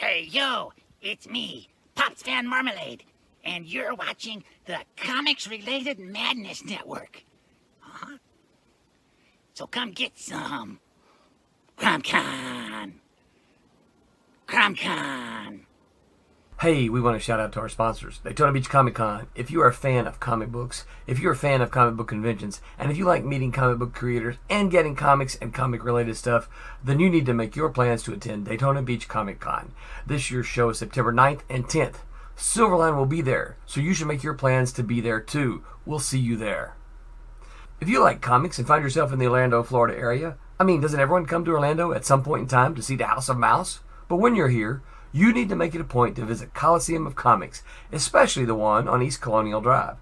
Hey, yo, it's me, Pops Van Marmalade, and you're watching the Comics-Related Madness Network. Huh? So come get some. CromCon. CromCon. Hey, we want to shout out to our sponsors, Daytona Beach Comic Con. If you are a fan of comic books, if you're a fan of comic book conventions, and if you like meeting comic book creators and getting comics and comic-related stuff, then you need to make your plans to attend Daytona Beach Comic Con. This year's show is September 9th and 10th. Silverline will be there, so you should make your plans to be there too. We'll see you there. If you like comics and find yourself in the Orlando, Florida area, doesn't everyone come to Orlando at some point in time to see the House of Mouse? But when you're here, you need to make it a point to visit Coliseum of Comics, especially the one on East Colonial Drive.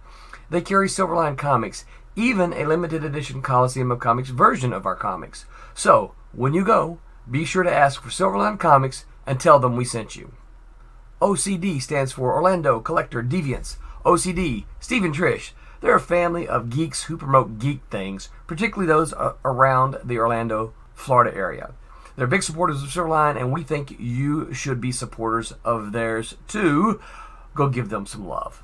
They carry Silverline comics, even a limited edition Coliseum of Comics version of our comics. So, when you go, be sure to ask for Silverline Comics and tell them we sent you. OCD stands for Orlando Collector Deviants. OCD, Steve and Trish, they're a family of geeks who promote geek things, particularly those around the Orlando, Florida area. They're big supporters of Silverline, and we think you should be supporters of theirs too. Go give them some love.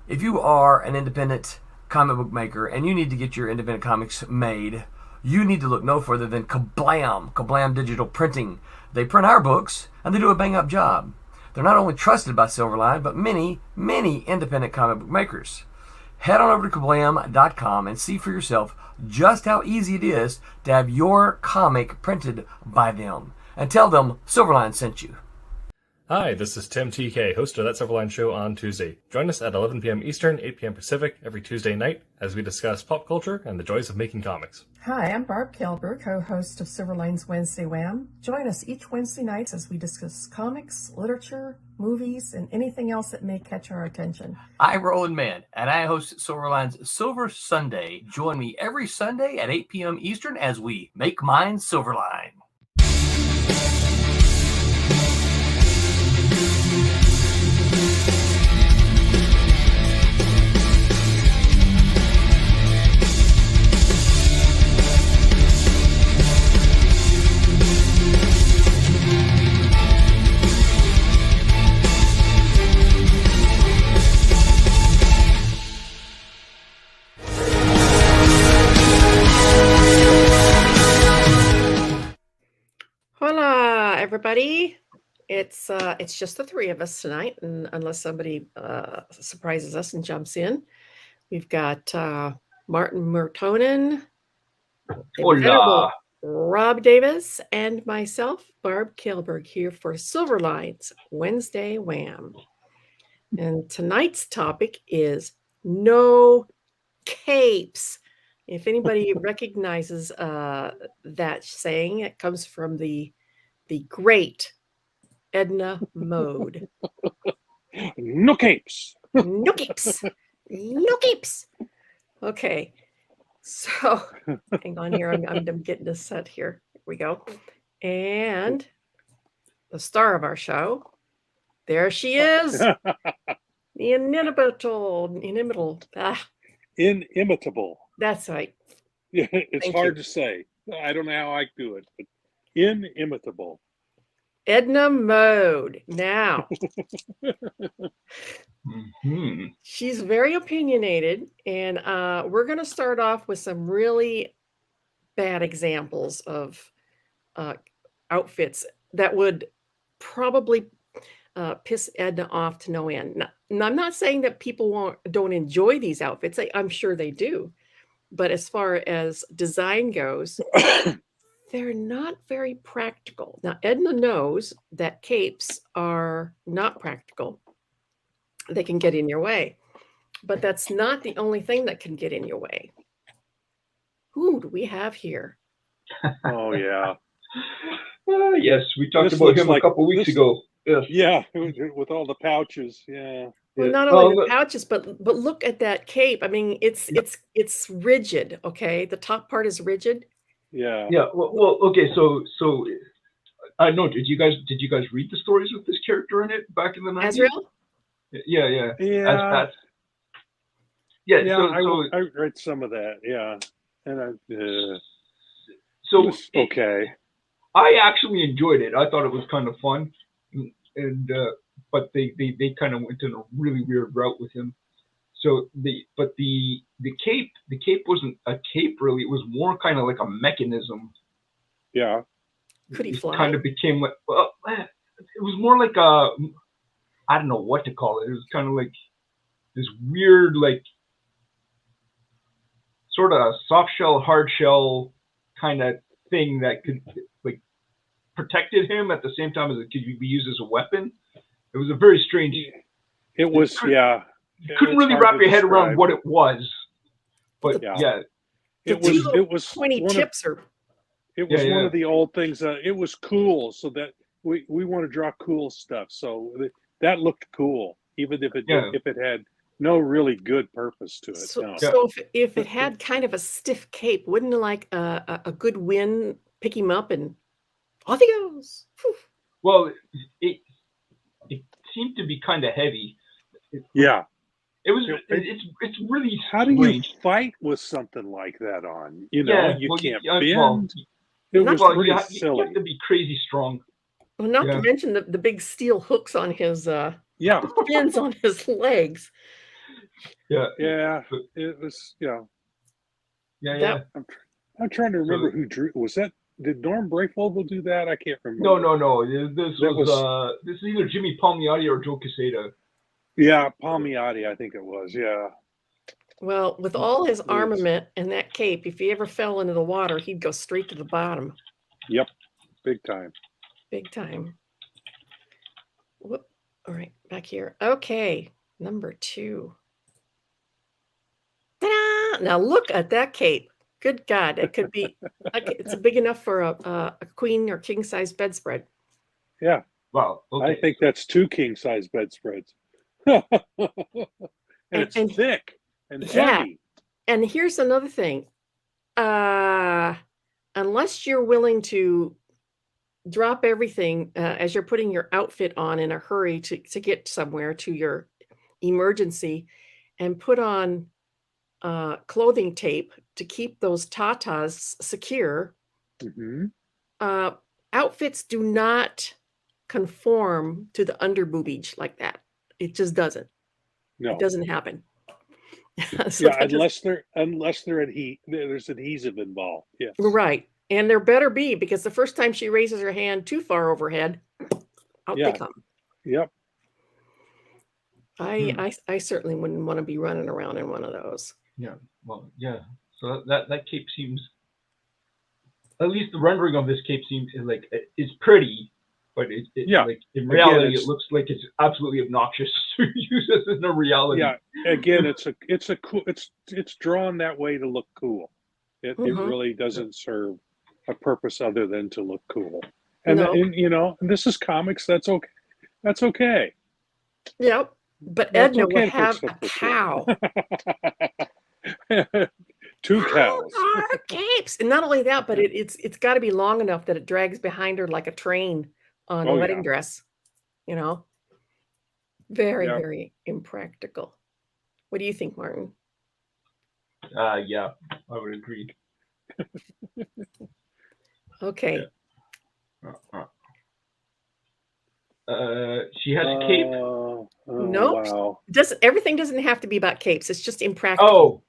If you are an independent comic book maker and you need to get your independent comics made, you need to look no further than Kablam! Kablam Digital Printing. They print our books, and they do a bang-up job. They're not only trusted by Silverline, but many, many independent comic book makers. Head on over to kablam.com and see for yourself just how easy it is to have your comic printed by them. And tell them Silverline sent you. Hi, this is Tim TK, host of That Silverline Show on Tuesday. Join us at 11 p.m. Eastern, 8 p.m. Pacific every Tuesday night as we discuss pop culture and the joys of making comics. Hi, I'm Barb Kilber, co-host of Silverline's Wednesday Wham. Join us each Wednesday night as we discuss comics, literature, movies, and anything else that may catch our attention. I'm Roland Mann, and I host Silverline's Silver Sunday. Join me every Sunday at 8 p.m. Eastern as we make mine Silverline. Hola, everybody. It's just the three of us tonight, and unless somebody surprises us and jumps in, we've got Martin Mertonen, Hola. Rob Davis, and myself, Barb Kilberg, here for Silverline's Wednesday Wham. And tonight's topic is no capes. If anybody recognizes that saying, it comes from the great Edna Mode. No capes. No capes. No capes. Okay. So hang on here. I'm getting this set here. Here we go. And the star of our show, there she is. The inimitable. Inimitable. That's right. Yeah, it's Thank hard you. to say. I don't know how I do it, but inimitable. Edna Mode. Now, she's very opinionated, and we're going to start off with some really bad examples of outfits that would probably piss Edna off to no end. Now, I'm not saying that people don't enjoy these outfits. I'm sure they do. But as far as design goes, they're not very practical. Now, Edna knows that capes are not practical. They can get in your way. But that's not the only thing that can get in your way. Who do we have here? Oh, yeah. Yes, we talked This about looks him like- a couple weeks ago. Yes. Yeah, with all the pouches. Yeah. Well, Yeah. not only Oh, the pouches, but look at that cape. I mean, it's rigid. Okay, the top part is rigid. Yeah. Yeah. Well, okay. So I know. Did you guys read the stories with this character in it back in the 90s? Azrael? Yeah. Yeah. As yeah. Yeah, So I read some of that. Yeah. And so okay. I actually enjoyed it. I thought it was kind of fun, and but they kind of went in a really weird route with him. So the cape wasn't a cape really. It was more kind of like a mechanism. Yeah. Could he It fly? kind of became like, well, it was more like a, I don't know what to call it. It was kind of like this weird, like, sort of soft shell, hard shell kind of thing that could, like, protected him at the same time as it could be used as a weapon. It was a very strange. It was, yeah. You couldn't It's really hard wrap to your head around describe. what it was. But Yeah. yeah, The It two was, little it was pointy one of, tips are it was Yeah, one yeah. of the old things. It was cool, so that we want to draw cool stuff. So that looked cool, even if it Yeah. if it had no really good purpose to it. so, No. Yeah. so if it had kind of a stiff cape, wouldn't like a good wind pick him up and off he goes? Phew. well, it seemed to be kind of heavy. Yeah. It was. Yeah, It's really How do you strange. fight with something like that on? You know, Yeah, you well, can't well, bend. It Not was to- well, pretty you silly. have to be crazy strong. Well, not Yeah. to mention the big steel hooks on his Yeah. fins on his legs. Yeah, Yeah. It was, yeah. yeah. That- I'm trying to remember So- who drew. Was that, did Norm Brayfogle do that? I can't remember. No. This That was this is either Jimmy Palmiotti or Joe Quesada. Yeah, Palmiotti, I think it was. Yeah. Well, with all his Yes. armament and that cape, if he ever fell into the water, he'd go straight to the bottom. Yep. Big time. Big time. Whoop. All right, back here. Okay, number 2. Ta-da! Now look at that cape. Good God, it could be. It's big enough for a queen or king size bedspread. Yeah. Wow. Okay. I think that's 2 king size bedspreads. and it's And- thick and Yeah. heavy. And here's another thing. Unless you're willing to drop everything as you're putting your outfit on in a hurry to get somewhere to your emergency and put on clothing tape to keep those tatas secure, Hmm. outfits do not conform to the under boobage like that. It just doesn't. No. It doesn't happen. So Yeah, that just- unless there's adhesive involved. Yeah. right. And there better be, because the first time she raises her hand too far overhead, out Yeah. they come. Yep. I certainly wouldn't want to be running around in one of those. Yeah. Well, yeah. So that cape seems, at least the rendering of this cape seems like it's pretty, but Yeah. like in Again, reality it's- it looks like it's absolutely obnoxious to use this in a reality. Yeah. Again, it's a cool. It's drawn that way to look cool. It Mhm. really doesn't serve a purpose other than to look cool. And, No. and you know, this is comics. That's okay. That's okay. Yep. But That's Edna okay will to put have stuff a this way. cow. 2 cows. Our capes. And not only that, but it's got to be long enough that it drags behind her like a train on a Oh, wedding yeah. dress. You know, very, Yeah. very impractical. What do you think, Martin? Yeah, I would agree. Okay. She has a cape. Nope. Wow. Everything doesn't have to be about capes. It's just impractical. Oh,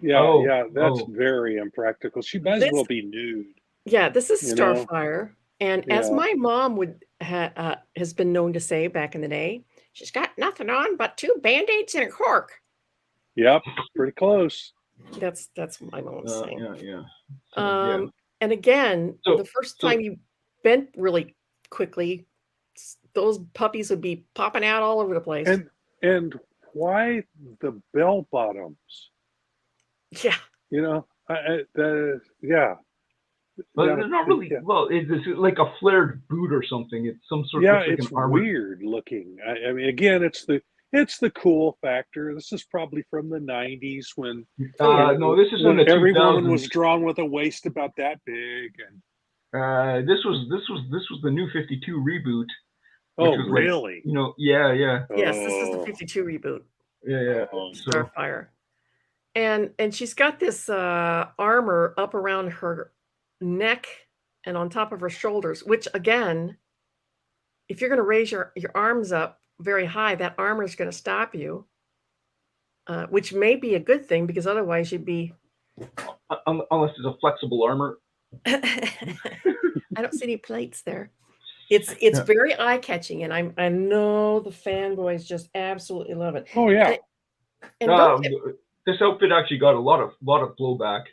Yeah, Oh, yeah, that's oh. very impractical. She might as This- well be nude. Yeah, this is You know? Starfire. And as Yeah. my mom has been known to say back in the day, she's got nothing on but 2 Band-Aids and a cork. Yep, pretty close. That's what my mom was saying. yeah. So, yeah. And again, So- the first so- time you bent really quickly, those puppies would be popping out all over the place. And why the bell bottoms? yeah. You know, yeah. But Yeah, they're not really. yeah. Well, it's like a flared boot or something. It's some sort Yeah, of like it's an armor. weird looking. I mean, again, it's the cool factor. This is probably from the 90s when No, this is in the every 2000s. woman was drawn with a waist about that big. And This was the New 52 reboot. oh, was like, really? You know, yeah. Yes, this is the Oh, 52 reboot, Yeah. oh, So, Starfire. And she's got this armor up around her neck and on top of her shoulders, which again, if you're going to raise your arms up very high, that armor is going to stop you, which may be a good thing because otherwise you'd be. Unless it's a flexible armor. I don't see any plates there. It's very eye catching, and I know the fanboys just absolutely love it. Oh yeah. And this outfit actually got a lot of blowback.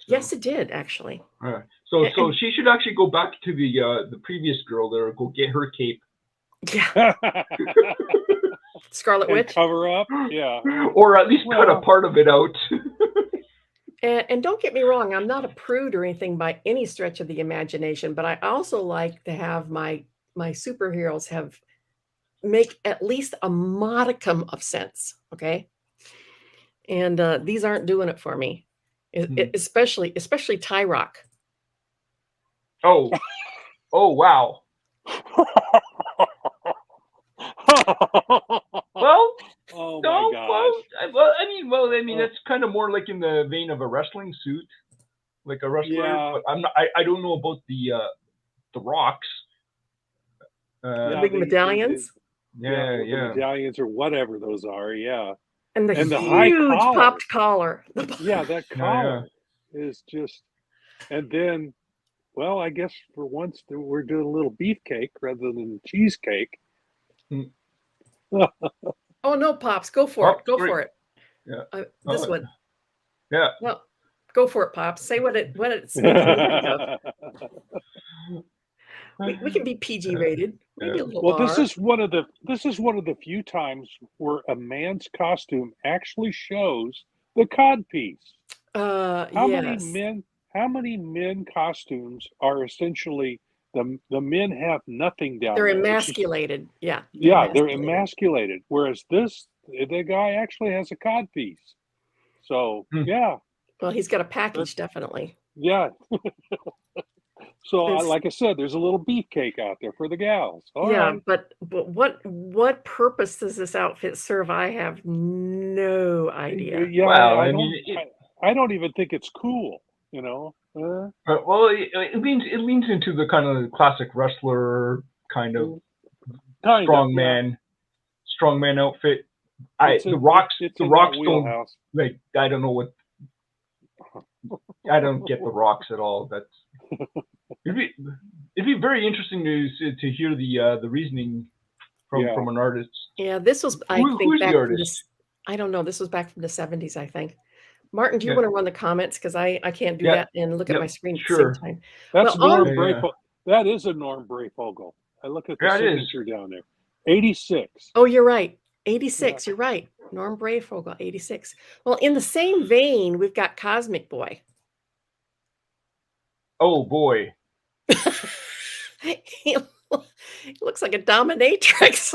yes, it did actually. So she should actually go back to the previous girl there, go get her cape. Yeah. Scarlet Witch. Cover up, yeah. Or at least cut a part of it out. And don't get me wrong, I'm not a prude or anything by any stretch of the imagination, but I also like to have my superheroes make at least a modicum of sense. Okay. And these aren't doing it for me. Especially Tyrock. Oh wow. Well, oh no, my gosh. well, I mean, that's kind of more like in the vein of a wrestling suit, like a wrestler. Yeah. But I don't know about the rocks. Big medallions. Yeah. Medallions or whatever those are. Yeah. And the high huge collar. popped collar. Yeah, that collar is just. And then, well, I guess for once we're doing a little beefcake rather than cheesecake. Oh no, Pops, go for it. Go for it. Yeah. This one. Yeah. Well, go for it, Pops. Say what it's making you think of. We can be PG rated. Maybe a little Well, R. this is one of the few times where a man's costume actually shows the codpiece. How many men costumes are essentially the men have nothing down They're there. emasculated. Yeah. They're emasculated. Whereas the guy actually has a codpiece. So yeah. Well, he's got a package, definitely. Yeah. So, like I said, there's a little beefcake out there for the gals. All right. But what purpose does this outfit serve? I have no idea. Yeah, well, I don't even think it's cool. You know. Well, it leans into the kind of classic wrestler kind of strongman outfit. The rocks don't like. I don't know what. I don't get the rocks at all. It'd be very interesting to hear the reasoning from an artist. Yeah, this was Who's back the from artist? I don't know. This was back from the 70s, I think. Martin, do you want to run the comments because I can't do that and look at my screen at the same time. That's Norm Brayfogle. That is a Norm Brayfogle. I look at the signature down there. 86. Oh, you're right. 86. Yeah. You're right. Norm Brayfogle, 86. Well, in the same vein, we've got Cosmic Boy. Oh boy. He looks like a dominatrix.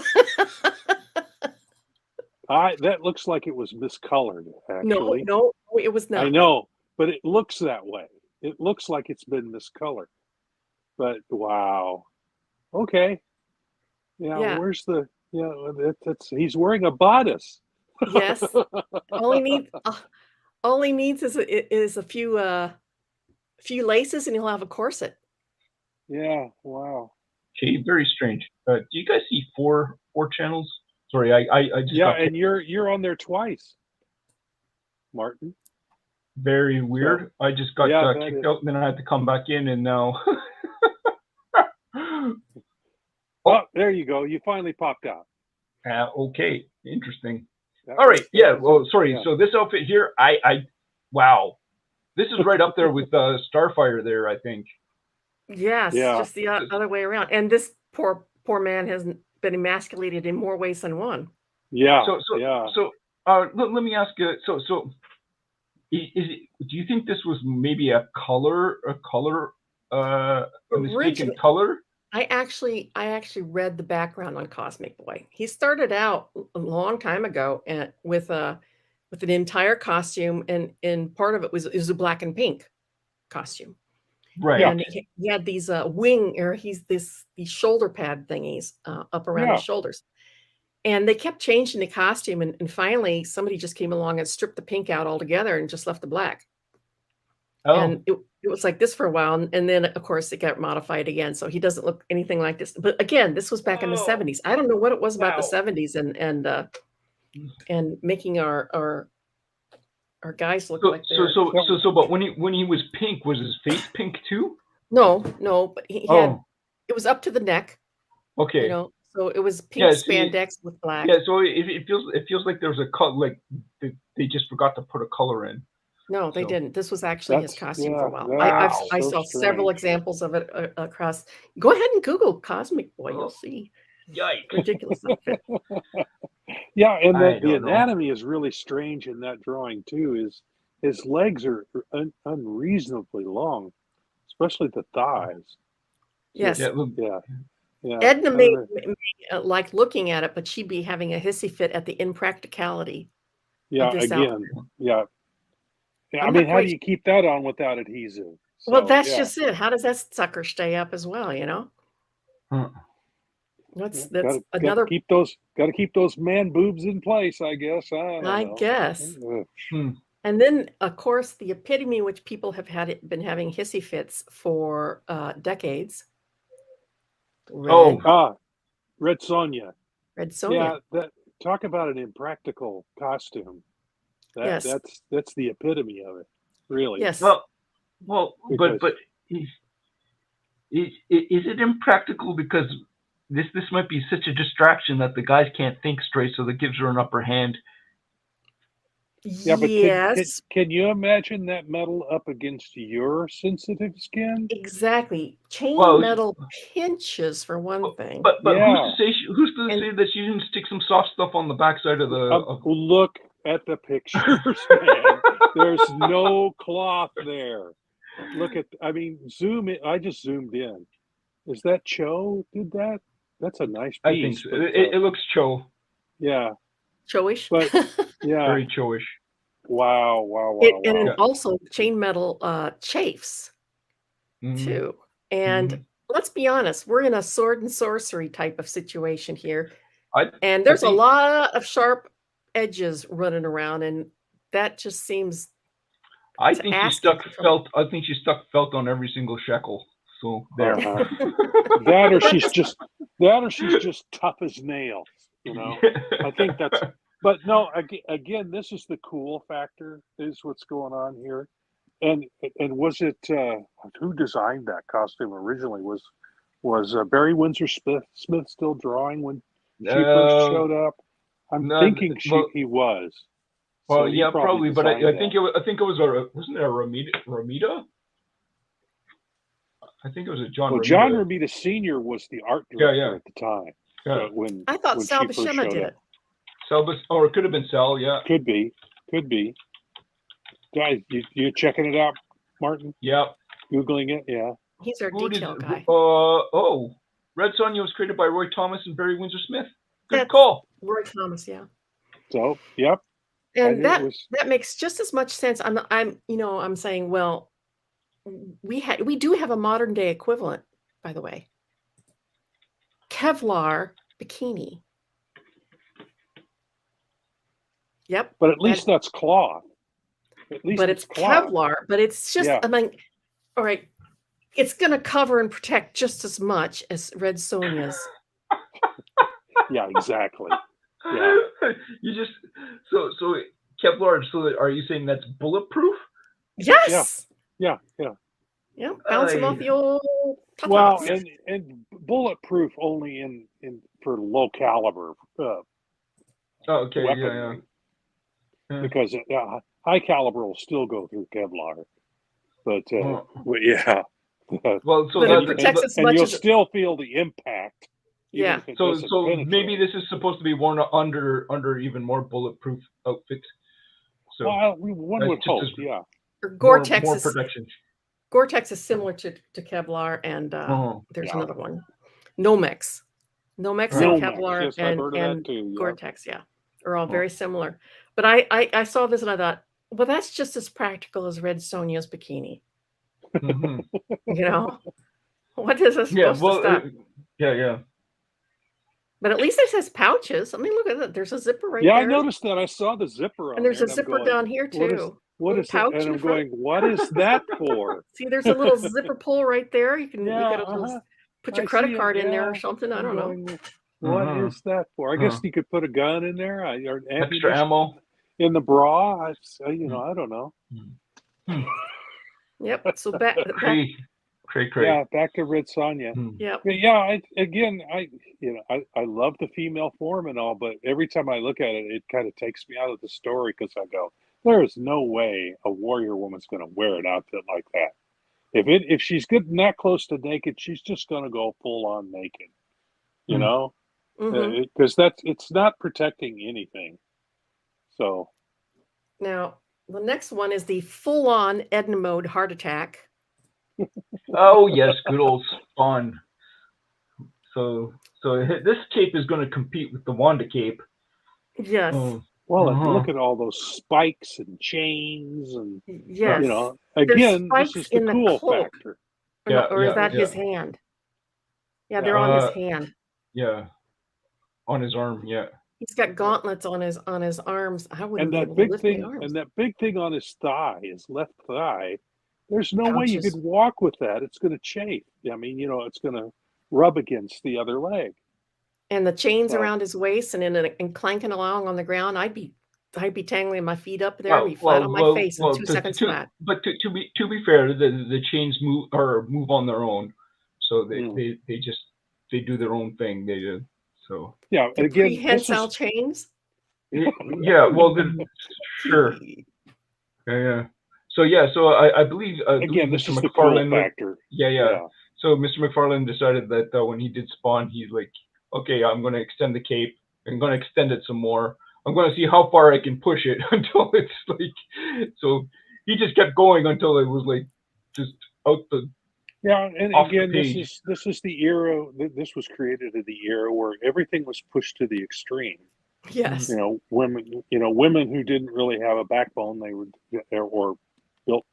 That looks like it was miscolored, actually. No, it was not. I know, but it looks that way. It looks like it's been miscolored. But wow. Okay. Yeah. Where's the? Yeah, he's wearing a bodice. Yes. All he needs is a few laces, and he'll have a corset. Yeah. Wow. Okay. Very strange. Do you guys see four channels? Sorry, I just and you're on there twice, Martin. Very weird. I just got kicked out, and then I had to come back in, and now. Oh, there you go. You finally popped out. Okay, interesting. All right, yeah. Well, sorry. Yeah. So this outfit here, wow, this is right up there with Starfire. There, I think. Yes, just the other way around. And this poor man has been emasculated in more ways than one. Yeah. So let me ask you. So is it? Do you think this was maybe a mistaken color? I actually read the background on Cosmic Boy. He started out a long time ago with an entire costume, and part of it was a black and pink costume. Right. And he had these these shoulder pad thingies up around his shoulders. And they kept changing the costume, and finally somebody just came along and stripped the pink out altogether and just left the black. And it was like this for a while, and then of course it got modified again. So he doesn't look anything like this. But again, this was back in the 70s. I don't know what it was about the 70s and making our guys look like they're... So, but when he was pink, was his face pink too? No, but he had, it was up to the neck. Okay. You know, so it was pink spandex with black. Yeah, so it feels like there was a color, like they just forgot to put a color in. No, they didn't. This was actually his costume for a while. I saw several examples of it across. Go ahead and Google Cosmic Boy. You'll see. Yikes. Ridiculous outfit. Yeah, and the anatomy is really strange in that drawing too. His legs are unreasonably long, especially the thighs. Yes. Yeah. Edna may like looking at it, but she'd be having a hissy fit at the impracticality. Yeah, again. Yeah. I mean, how do you keep that on without adhesive? So, well, that's just it. How does that sucker stay up as well? You know. That's another. Got to keep those man boobs in place, I guess. I guess. And then, of course, the epitome, which people have been having hissy fits for decades. Red Sonja. Red Sonja. Yeah, talk about an impractical costume. Yes. That's the epitome of it, really. Yes. Well, but is it impractical because this might be such a distraction that the guys can't think straight, so that gives her an upper hand? Yeah, but yes. Can you imagine that metal up against your sensitive skin? Exactly. Chain metal pinches for one thing. But who's to say that she didn't stick some soft stuff on the backside of the? Look at the pictures, man. There's no cloth there. Look at. I mean, zoom in. I just zoomed in. Is that Cho did that? That's a nice piece. I think so. It looks Cho. Yeah. Cho-ish. But yeah. Very Cho-ish. Wow. And also chain metal chafes too. And let's be honest, we're in a sword and sorcery type of situation here. And there's a lot of sharp edges running around, and that just seems. I think she stuck felt on every single shekel. So there. That or she's just tough as nails. You know, I think that's. But no, again, this is the cool factor. Is what's going on here, and was it who designed that costume originally? Was Barry Windsor Smith still drawing when she first showed up? I'm thinking he was. Well, so yeah, probably, but I think it was wasn't it a Romita? I think it was a John. Well, Romita. John Romita Sr. was the art director at the time. Yeah. When I thought Sal Buscema did it. Or it could have been Sal. Yeah, could be. Guys, you checking it out, Martin? Yeah, googling it. Yeah, he's our detail guy. Red Sonja was created by Roy Thomas and Barry Windsor Smith. Good call, Roy Thomas. Yeah. So, yep. And that makes just as much sense. I'm saying, well, we do have a modern day equivalent, by the way. Kevlar bikini. Yep. But at least that's cloth. But it's Kevlar. But it's just, I mean, all right, it's going to cover and protect just as much as Red Sonja's. Yeah, exactly. Yeah. You just so Kevlar. So are you saying that's bulletproof? Yes. Yeah. Bouncing off the old. Well, and bulletproof only in for low caliber. Okay. Weaponry. Yeah. Because high caliber will still go through Kevlar, but yeah. Well, so it protects as much you'll as still feel the impact. Yeah. So maybe this is supposed to be worn under even more bulletproof outfits. So one would hope, yeah. Or Gore-Tex more protection. Gore-Tex is similar to Kevlar, and there's another one, Nomex. Nomex and Kevlar and Gore-Tex, are all very similar. But I saw this and I thought, well, that's just as practical as Red Sonja's bikini. Mm-hmm. You know, what is this supposed to stop? Yeah. But at least it says pouches. I mean, look at that. There's a zipper right there. Yeah, I noticed that. I saw the zipper on and there's there, a zipper down here too. what Little is that? pouch And in I'm the front. going, what is that for? See, there's a little zipper pull right there. You can Yeah, you got a little put your I credit see it. card in there Yeah, or something. I I'm don't know. going, what is that for? I guess you could put a gun in there, or Extra ammunition ammo. in the bra. I don't know. Yep. So back. Cray. Yeah, back to Red Sonja. Yep. But yeah, I love the female form and all, but every time I look at it, it kind of takes me out of the story because I go, there is no way a warrior woman's going to wear an outfit like that. If she's getting that close to naked, she's just going to go full on naked, you know, because it's not protecting anything. So Now the next one is the full-on Edna Mode heart attack. Oh yes, good old Spawn. So this cape is going to compete with the Wanda cape. Yes. Well, and look at all those spikes and chains, and yes, again, this is the cool factor. Or is that his hand? Yeah, they're on his hand. Yeah, on his arm. Yeah, he's got gauntlets on his arms. I wouldn't and that be able big to lift thing, my arms. and that big thing on his thigh, his left thigh. There's no way you could walk with that. It's going to chafe. I mean, it's going to rub against the other leg. And the chains around his waist and clanking along on the ground. I'd be tangling my feet up there and be flat on my face in 2 seconds flat. But to be fair, the chains move on their own, so they do their own thing. They do so. Yeah, and again, prehensile chains. Yeah, well, sure. Yeah. So I believe again, Mr. this is the cool McFarlane factor. Yeah. So Mr. McFarlane decided that when he did Spawn, he's like, okay, I'm going to extend the cape. I'm going to extend it some more. I'm going to see how far I can push it until it's like. So he just kept going until it was like just out the. Yeah, and again, this is the era. This was created in the era where everything was pushed to the extreme. Yes. Women who didn't really have a backbone, they were or built,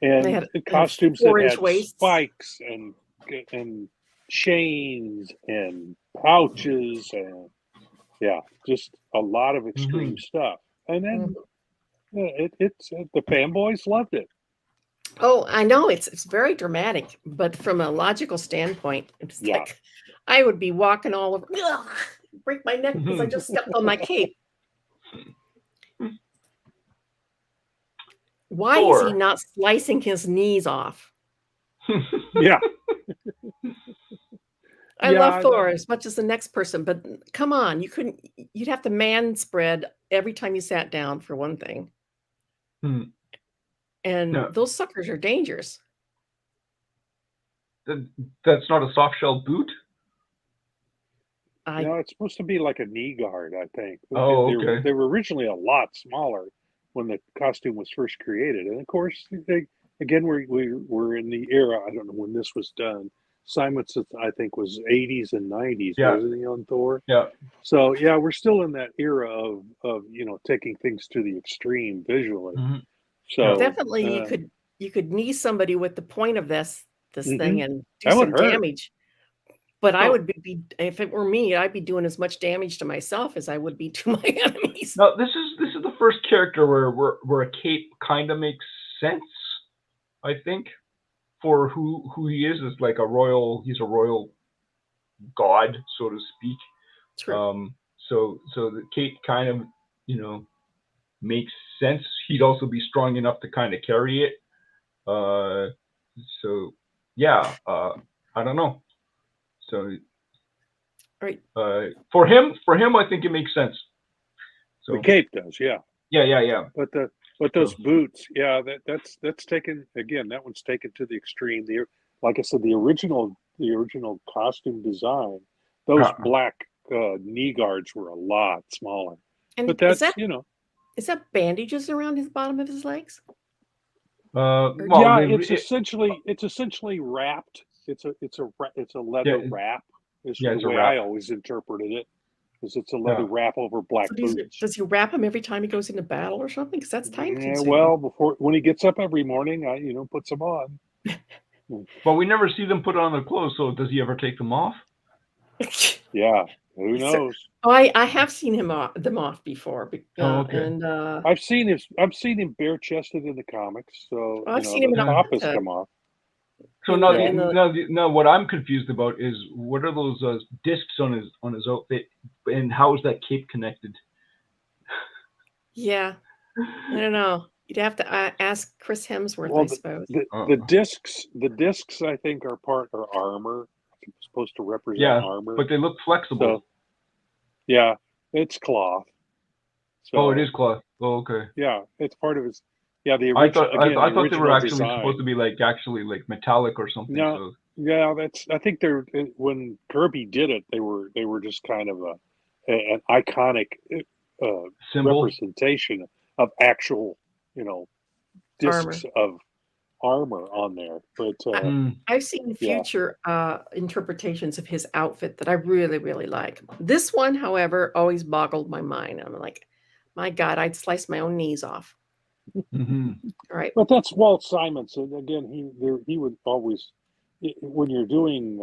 and they had costumes that had waists, spikes and chains and pouches and just a lot of extreme stuff. And then it's the fanboys loved it. Oh, I know it's very dramatic, but from a logical standpoint, it's like I would be walking all over, break my neck because I just stepped on my cape. Why is he not slicing his knees off? Yeah. I love Thor as much as the next person, but come on, you'd have to man spread every time you sat down for one thing. And those suckers are dangerous. That's not a soft shell boot? No, it's supposed to be like a knee guard, I think. Oh, okay. They were originally a lot smaller when the costume was first created. And of course, again, we're in the era, I don't know when this was done. Simonson, I think, was 80s and 90s, wasn't he, on Thor? Yeah. So, we're still in that era of taking things to the extreme visually. So definitely you could knee somebody with the point of this thing and do some damage. But I would be, if it were me, I'd be doing as much damage to myself as I would be to my enemies. No, this is the first character where a cape kind of makes sense, I think, for who he is. Is like he's a royal god, so to speak. True. So the cape kind of, makes sense. He'd also be strong enough to kind of carry it. I don't know. So, right. For him, I think it makes sense. So the cape does, yeah. But those boots, that's taken again. That one's taken to the extreme. Like I said, the original costume design, those black knee guards were a lot smaller. And but that's is that bandages around his bottom of his legs? It's essentially wrapped. It's a leather wrap. Is the way I always interpreted it. Is it's a leather wrap over black boots. Does he wrap them every time he goes into battle or something? Because that's time consuming. Well, when he gets up every morning, puts them on. But we never see them put on their clothes. So does he ever take them off? Yeah. Who knows? Oh, I have seen them off before. Okay. And I've seen him bare chested in the comics, so I've seen him the in top has the- come off. So now what I'm confused about is what are those discs on his outfit, and how is that cape connected? Yeah, I don't know. You'd have to ask Chris Hemsworth, Well, I suppose. the discs I think are armor. It's supposed to represent armor. But they look flexible. So, yeah, it's cloth. So, it is cloth. Oh, okay. Yeah, it's part of his. Yeah, the I original. thought they were actually design. supposed to be like metallic or something. No, So. yeah, I think when Kirby did it, they were just kind of an iconic Symbol? representation of actual, discs of armor on there. But I've seen future interpretations of his outfit that I really, really like. This one, however, always boggled my mind. I'm like, my God, I'd slice my own knees off. Mm-hmm. Right. But that's Walt Simonson. Again, he would always, when you're doing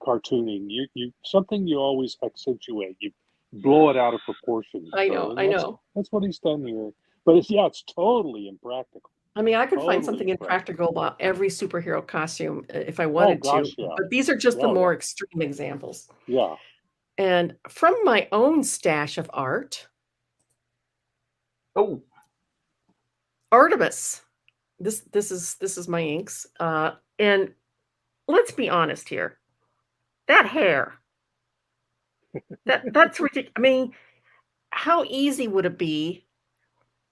cartooning, you always accentuate. You blow it out of proportion. I know. That's what he's done here. But it's totally impractical. I mean, I could find something impractical about every superhero costume if I wanted to. Yeah. But these are just the more extreme examples. Yeah. And from my own stash of art. Oh. Artemis. This is my inks. And let's be honest here. That hair. That's ridiculous. I mean, how easy would it be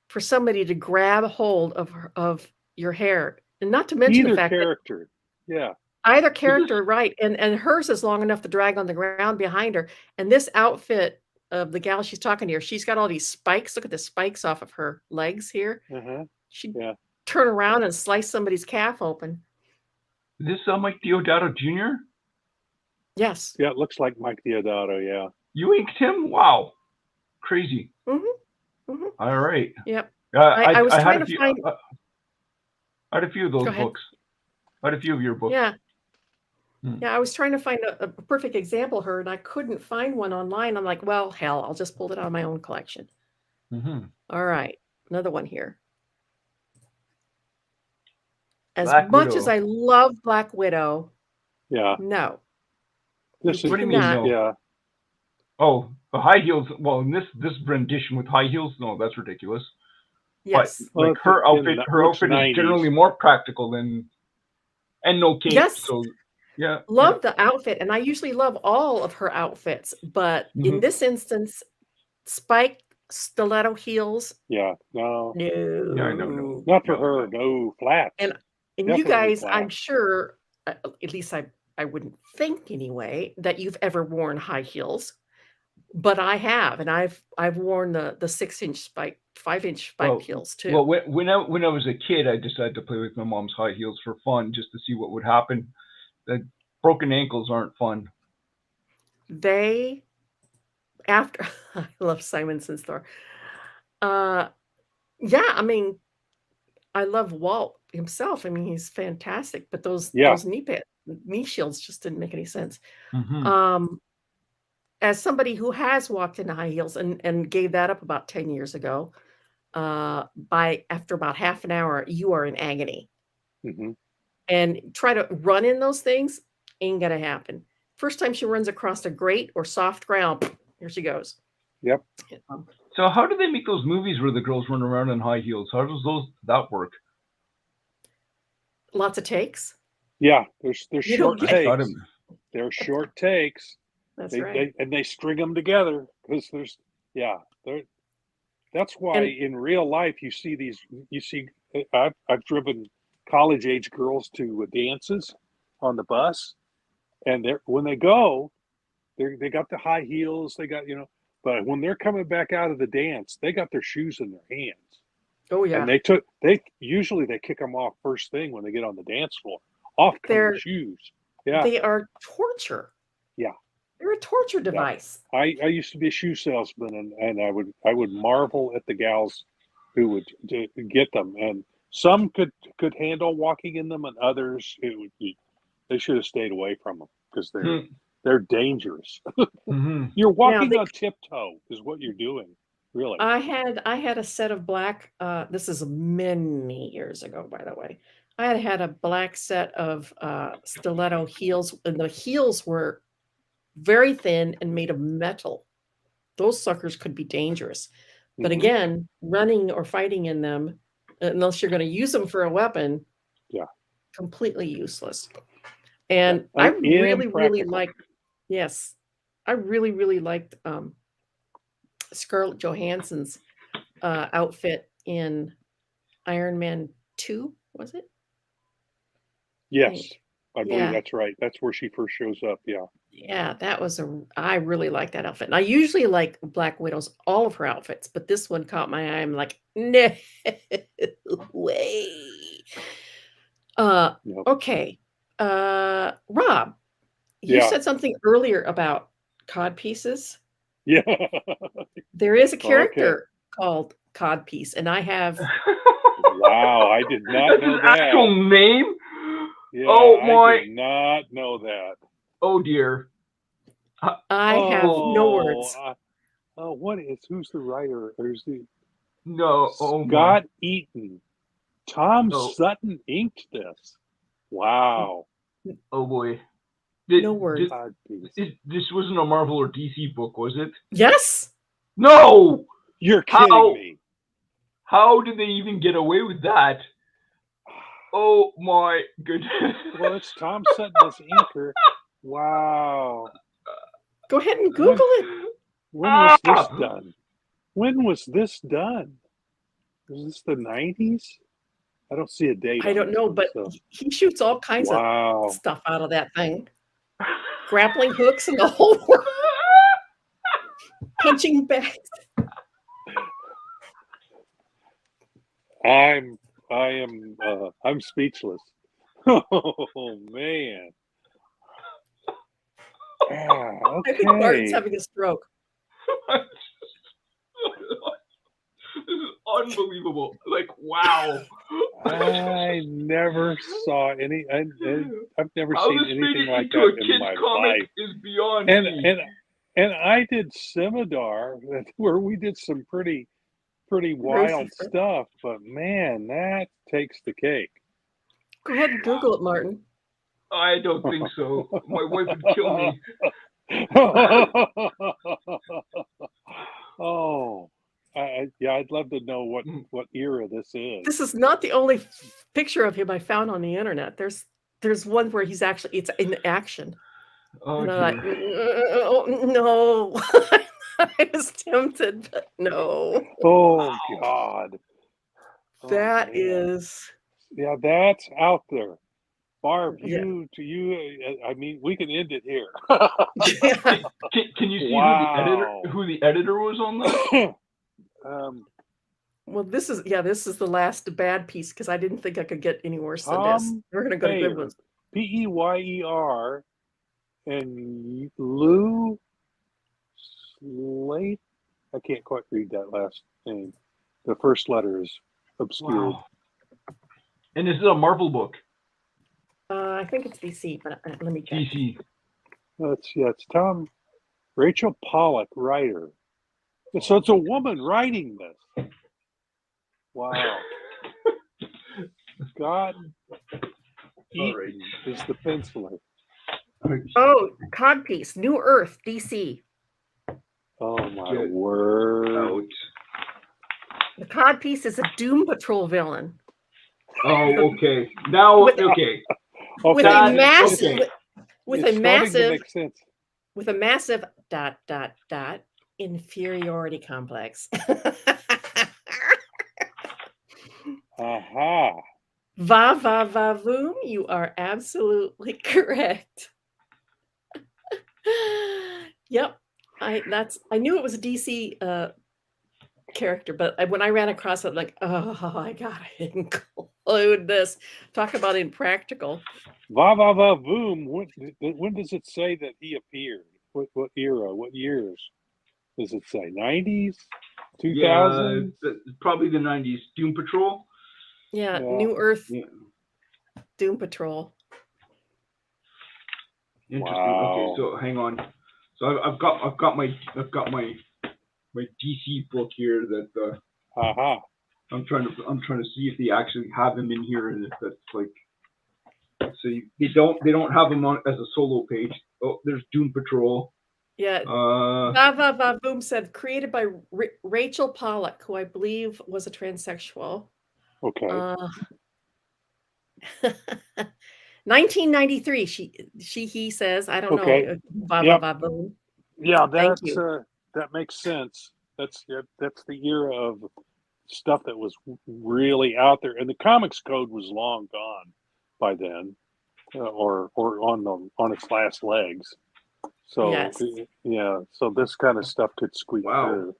for somebody to grab hold of your hair? And not to mention the fact character. Yeah. Either character, right. And hers is long enough to drag on the ground behind her. And this outfit of the gal she's talking to here, she's got all these spikes. Look at the spikes off of her legs here. She'd turn around and slice somebody's calf open. Is this Mike Deodato Jr.? Yes. Yeah, it looks like Mike Deodato, yeah. You inked him? Wow. Crazy. Mm-hmm. Mm-hmm. All right. Yep. I was trying to find... I had a few of those books. I had a few of your books. Yeah. Yeah, I was trying to find a perfect example of her, and I couldn't find one online. I'm like, well, hell, I'll just pull it out of my own collection. Mm-hmm. All right. Another one here. As Black much Widow. as I love Black Widow, no. What do you mean, no? Yeah. Oh, the high heels. Well, in this rendition with high heels, no, that's ridiculous. Yes. But like her outfit is generally more practical than, and no cape. Yes. So yeah. Love the outfit, and I usually love all of her outfits, but in this instance, spiked stiletto heels. Yeah. No. No. Yeah, no. Not for her. No, flats. And you guys, I'm sure, at least I wouldn't think anyway, that you've ever worn high heels, but I have, and I've worn the 6-inch spike, 5-inch spike heels too. Well, when I was a kid, I decided to play with my mom's high heels for fun, just to see what would happen. The broken ankles aren't fun. I love Simonson's Thor. Yeah, I mean, I love Walt himself. I mean, he's fantastic, but those knee shields just didn't make any sense. Mm-hmm. As somebody who has walked in high heels and gave that up about 10 years ago, after about half an hour, you are in agony. Mm-hmm. And try to run in those things, ain't gonna happen. First time she runs across a grate or soft ground, here she goes. Yep. So how do they make those movies where the girls run around in high heels? How does that work? Lots of takes. Yeah, there's short takes. They're short takes. That's right. They string them together because that's why in real life you see I've driven college age girls to dances on the bus, and when they go, they got the high heels, they got but when they're coming back out of the dance, they got their shoes in their hands. Oh yeah. And they usually kick them off first thing when they get on the dance floor. Off come their shoes. Yeah. They are torture. Yeah. They're a torture device. Yeah. I used to be a shoe salesman, and I would marvel at the gals who would get them, and some could handle walking in them, and others they should have stayed away from them because They're dangerous. Mm-hmm. You're walking on tiptoe is what you're doing, really. I had a set of black. This is many years ago, by the way. I had a black set of stiletto heels, and the heels were very thin and made of metal. Those suckers could be dangerous. But again, running or fighting in them, unless you're going to use them for a weapon, completely useless. And I really liked, I really liked Scarlett Johansson's outfit in Iron Man 2, was it? Yes, I believe that's right. That's where she first shows up. Yeah. Yeah, I really like that outfit. And I usually like Black Widow's, all of her outfits, but this one caught my eye. I'm like, no way. Okay. Rob, you said something earlier about cod pieces. Yeah. There is a character called Codpiece, and I have. Wow, I did not know that. Actual name? Yeah, I did not know that. Oh dear. I have no words. Who's the writer? Who's the Scott Eaton. Tom Sutton inked this. Wow. Oh boy. No words. This wasn't a Marvel or DC book, was it? Yes. No. You're kidding me. How did they even get away with that? Oh my goodness. Well, it's Tom Sutton as inker. Wow. Go ahead and Google it. When was this done? When was this done? Was this the 90s? I don't see a date. I don't know, but he shoots all kinds of stuff out of that thing. Grappling hooks and the whole world. Punching bags. I'm speechless. Oh man. Okay. I think Martin's having a stroke. This is unbelievable. Like, wow. I never saw any. I've never How seen anything like that in my life. Is beyond and I did Scimitar, where we did some pretty wild stuff. But man, that takes the cake. Go ahead and Google it, Martin. I don't think so. My wife would kill me. I'd love to know what era this is. This is not the only picture of him I found on the internet. There's one where it's in action. Oh, and I'm like, no. I was tempted, but no. Oh God. That is. Yeah, that's out there. Barb, you, I mean, we can end it here. Can you see who the editor was on that? Well, this is the last bad piece because I didn't think I could get any worse than this. We're gonna go to good ones. Peyer and Lou Slate. I can't quite read that last name. The first letter is obscured. Wow. And is it a Marvel book? I think it's DC, but let me check. DC. It's Tom Rachel Pollack, writer. So it's a woman writing this. Wow. Scott Eaton is the penciler. Oh, Codpiece, New Earth, DC. Oh my word. The Codpiece is a Doom Patrol villain. Oh, okay. Now, okay. With a massive, with a massive ... inferiority complex. Aha. Va voom, you are absolutely correct. Yep. I knew it was a DC character, but when I ran across it, I'm like, oh, I gotta include this. Talk about impractical. Va voom. When does it say that he appeared? What era? What years does it say? 90s? 2000? Yeah, probably the 90s. Doom Patrol. Yeah, New Earth. Doom Patrol. Interesting. Wow. Okay, so hang on. So I've got my DC book here that Aha. I'm trying to see if they actually have him in here, and if that's like, so they don't have him on as a solo page. Oh, there's Doom Patrol. Yeah. Boom said created by Rachel Pollack, who I believe was a transsexual. Okay. 1993. He says. I don't Okay. know. Boom. Yeah, Thank you. That makes sense. That's the era of stuff that was really out there, and the comics code was long gone by then, or on its last legs. So Yes. yeah, so this kind of stuff could squeak through.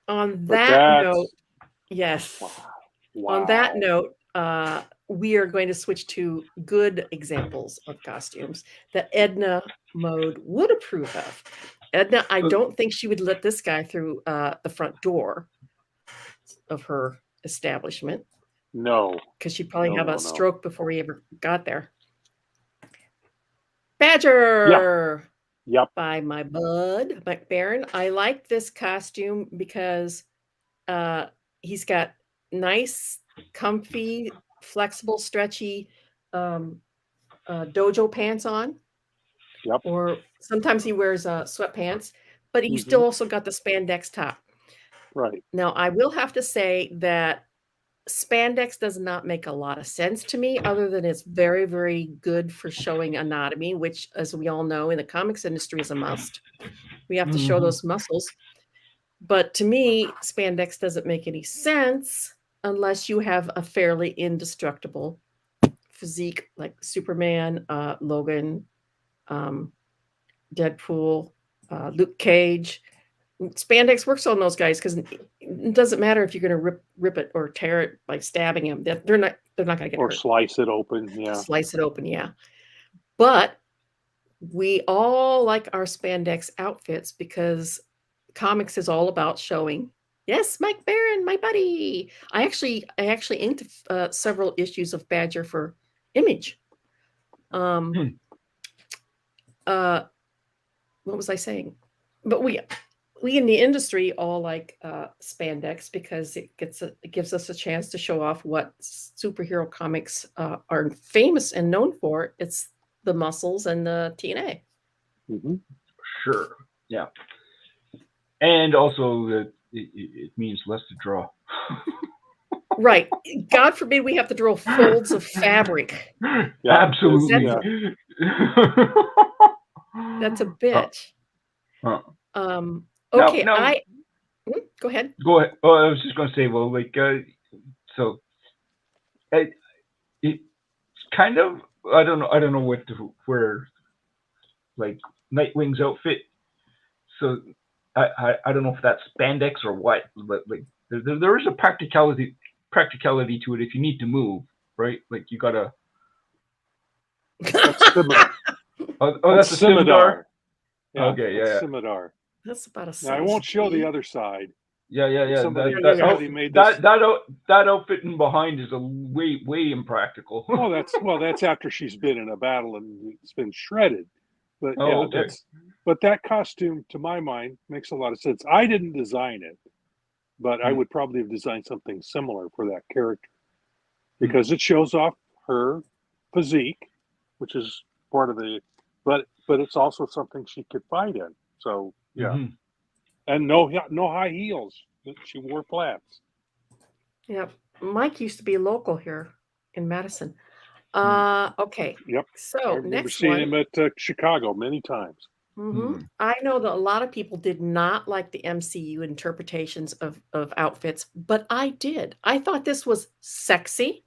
On that note, yes. Wow. On that note, we are going to switch to good examples of costumes that Edna Mode would approve of. Edna, I don't think she would let this guy through the front door of her establishment. No. Because she'd probably have a stroke before he ever got there. Badger! Yep. By my bud, McBaron. I like this costume because he's got nice, comfy, flexible, stretchy dojo pants on. Yep. Or sometimes he wears sweatpants, but he's still also got the spandex top. Right. Now, I will have to say that spandex does not make a lot of sense to me, other than it's very, very good for showing anatomy, which, as we all know, in the comics industry is a must. We have to show those muscles. But to me, spandex doesn't make any sense unless you have a fairly indestructible physique like Superman, Logan, Deadpool, Luke Cage. Spandex works on those guys because it doesn't matter if you're going to rip it or tear it by stabbing them. They're not going to get or hurt. slice it open. Yeah. Slice it open. Yeah. But we all like our spandex outfits because comics is all about showing. Yes, Mike Barron, my buddy. I actually inked several issues of Badger for Image. What was I saying? But we in the industry all like spandex because it gives us a chance to show off what superhero comics are famous and known for. It's the muscles and the TNA. Sure. Yeah. And also that it means less to draw. Right. God forbid we have to draw folds of fabric. Yeah, absolutely. That's a bitch. Okay, now, go ahead. Go ahead. Oh, I was just going to say, well, like, so it's kind of, I don't know where, like, Nightwing's outfit. So I don't know if that's spandex or what, but like, there is a practicality to it if you need to move, right? Like you gotta. That's scimitar. That's a scimitar. Yeah, okay, yeah. Scimitar. That's about a. Now, I won't show the other side. Yeah. Somebody made this. That outfit in behind is a way impractical. That's after she's been in a battle and it's been shredded. But but that costume, to my mind, makes a lot of sense. I didn't design it, but I would probably have designed something similar for that character because it shows off her physique, which is part of the. But it's also something she could fight in. So yeah, and no high heels. She wore flats. Yeah, Mike used to be local here in Madison. Okay. Yep. So I remember next seeing one. him at Chicago many times. I know that a lot of people did not like the MCU interpretations of outfits, but I did. I thought this was sexy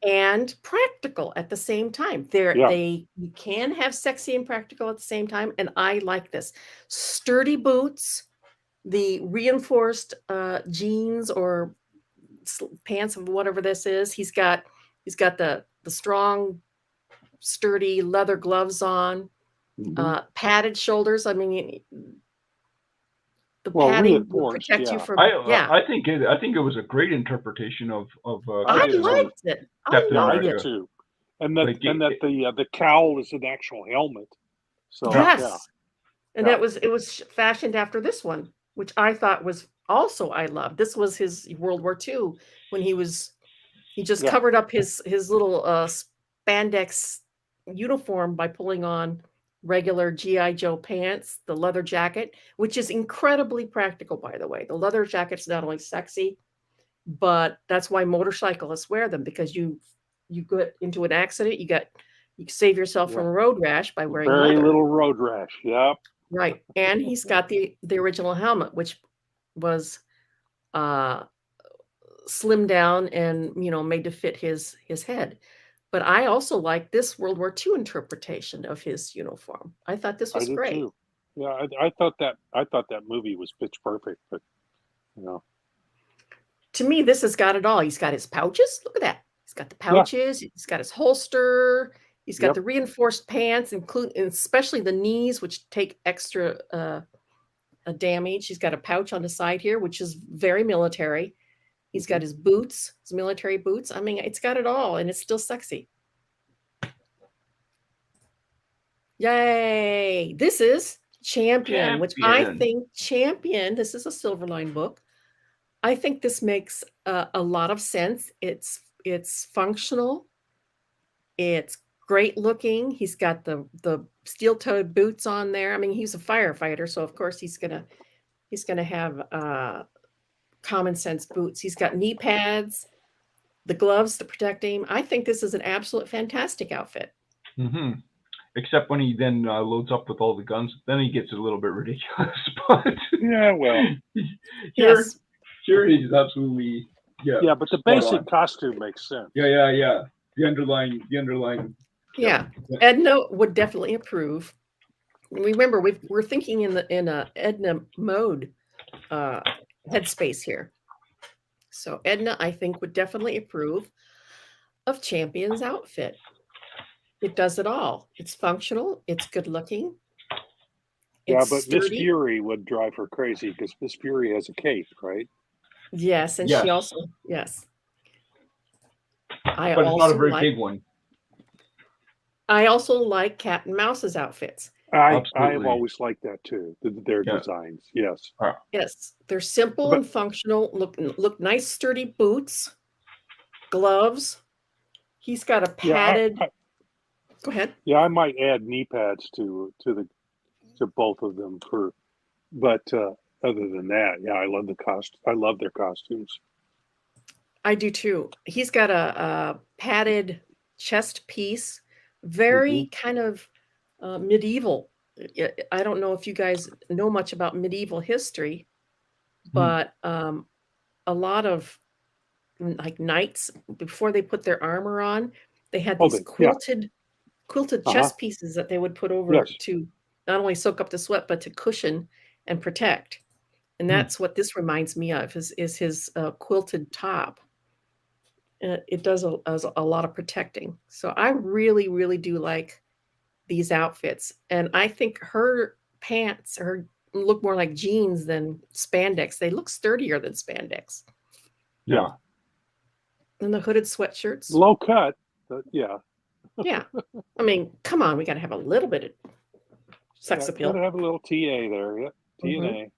and practical at the same time. You can have sexy and practical at the same time, and I like this. Sturdy boots, the reinforced jeans or pants of whatever this is. He's got the strong, sturdy leather gloves on. Padded shoulders. I mean, the padding will protect you from. I think it was a great interpretation of. I liked it. I did too. and that Like the cowl is an actual helmet. So Yes. And Yeah. it was fashioned after this one, which I thought was also I loved. This was his World War II when he just Yeah. covered up his little spandex uniform by pulling on regular GI Joe pants, the leather jacket, which is incredibly practical, by the way. The leather jacket's not only sexy, but that's why motorcyclists wear them, because you get into an accident, you save yourself from Yeah. a road rash by wearing Very leather. little road rash. Yep. Right. And he's got the original helmet, which was slimmed down and, made to fit his head. But I also like this World War II interpretation of his uniform. I thought this I was did great. too. Yeah, I thought that movie was pitch perfect, but To me, this has got it all. He's got his pouches. Look at that. He's got the pouches. He's got his holster. He's got the reinforced pants, including especially the knees, which take extra damage. He's got a pouch on the side here, which is very military. He's got his boots, his military boots. I mean, it's got it all, and it's still sexy. Yay! This is Champion, which I think Champion, this is a Silverline book. I think this makes a lot of sense. It's functional. It's great looking. He's got the steel-toed boots on there. I mean, he's a firefighter, so of course he's gonna have common sense boots. He's got knee pads, the gloves to protect him. I think this is an absolute fantastic outfit. Mm-hmm. Except when he then loads up with all the guns, then he gets a little bit ridiculous. But yeah, well, here he's absolutely yeah. But the basic costume makes sense. Yeah. The underlying. Yeah. Edna would definitely approve. Remember, we're thinking in a Edna Mode headspace here. So Edna, I think, would definitely approve of Champion's outfit. It does it all. It's functional. It's good looking. Yeah, but Miss Fury would drive her crazy because Miss Fury has a cape, right? Yes, and she also but it's not a very big one. I also like Cat and Mouse's outfits. I've always liked that too. Their designs, yes. Yes, they're simple and functional. Look nice, sturdy boots, gloves. He's got a padded. Go ahead. Yeah, I might add knee pads to both of them but other than that, yeah, I love I love their costumes. I do too. He's got a padded chest piece, very kind of medieval. I don't know if you guys know much about medieval history, but a lot of like knights, before they put their armor on, they had these quilted chest pieces that they would put over to not only soak up the sweat, but to cushion and protect. And that's what this reminds me of is his quilted top. It does a lot of protecting. So I really, really do like these outfits. And I think her pants look more like jeans than spandex. They look sturdier than spandex. Yeah. And the hooded sweatshirts. Low cut, but yeah. Yeah. I mean, come on, we got to have a little bit of sex appeal. Got to have a little TA there. Yeah. TNA.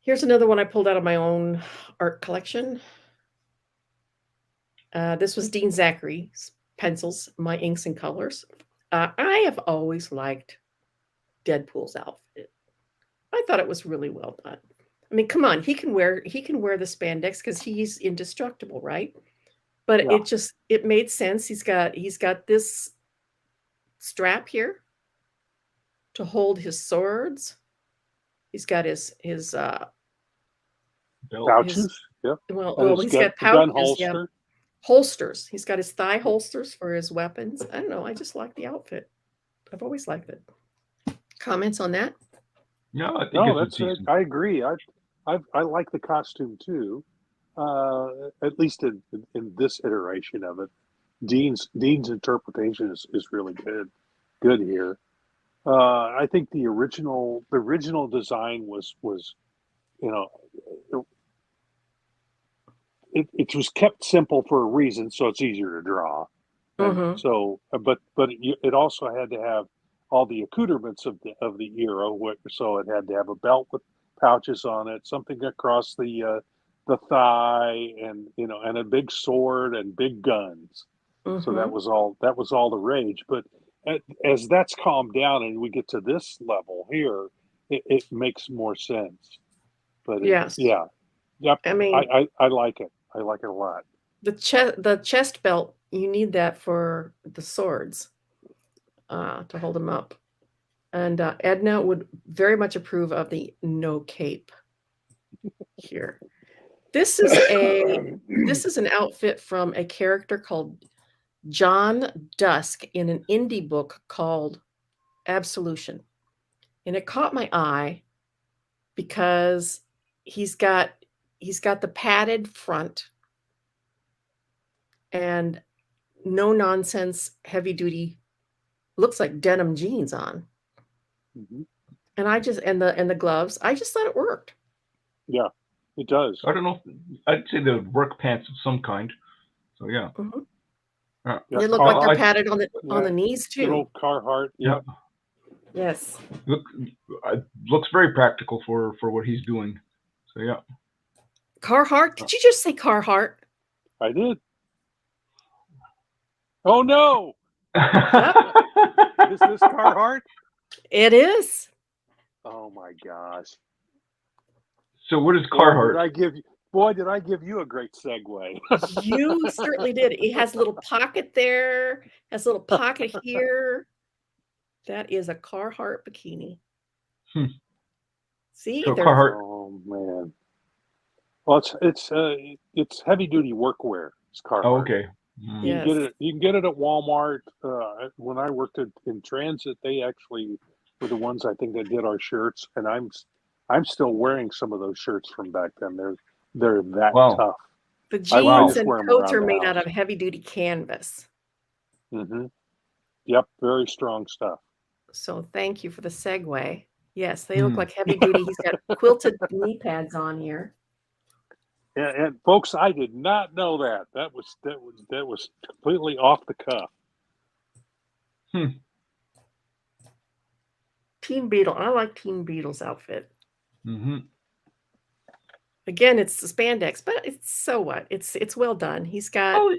Here's another one I pulled out of my own art collection. This was Dean Zachary's pencils, My Inks and Colors. I have always liked Deadpool's outfit. I thought it was really well done. I mean, come on, he can wear the spandex because he's indestructible, right? But it made sense. He's got this strap here to hold his swords. He's got his pouches. Well, he's got pouches. Holster. Holsters. He's got his thigh holsters for his weapons. I don't know. I just like the outfit. I've always liked it. Comments on that? No, I think I agree. I like the costume too. At least in this iteration of it, Dean's interpretation is really good here. I think the original design was it was kept simple for a reason, so it's easier to draw. And Mhm. so, it also had to have all the accoutrements of the era. So it had to have a belt with pouches on it, something across the thigh, and and a big sword and big guns. So that Mhm. was all. That was all the rage. But as that's calmed down and we get to this level here, it makes more sense. But Yes. yeah, yep. I mean, I like it. I like it a lot. the chest belt, you need that for the swords, to hold them up. And, Edna would very much approve of the no cape here. This is an outfit from a character called John Dusk in an indie book called Absolution. And it caught my eye because he's got the padded front and no nonsense heavy duty, looks like denim jeans on. Mhm. And I just and the gloves, I just thought it worked. Yeah, it does. I don't know. I'd say the work pants of some kind. So yeah. Mhm. Yeah. Yeah, They look like they're padded on the knees good too. old Carhartt. Yeah. Yeah. Yes. Looks very practical for what he's doing. So yeah. Carhartt? Did you just say Carhartt? I did. Oh no! Is this Carhartt? It is. Oh my gosh! So what is Boy, Carhartt? did I give you a great segue? You certainly did. It has a little pocket there, has a little pocket here. That is a Carhartt bikini. See, So they're Carhartt. Oh man! Well, it's heavy duty workwear. It's Carhartt. Oh, okay. You can yes. get it. You can get it at Walmart. When I worked in transit, they actually were the ones I think that did our shirts, and I'm still wearing some of those shirts from back then. They're that Wow. tough. The I jeans just and wear 'em coats around are the made out house. of heavy duty canvas. Mm-hmm. Yep, very strong stuff. So thank you for the segue. Yes, they look Hmm. like heavy duty. He's got quilted knee pads on here. And folks, I did not know that. That was completely off the cuff. Team Beetle. I like Team Beetle's outfit. Mm-hmm. Again, it's the spandex, but it's so what? It's well done. He's got. Oh,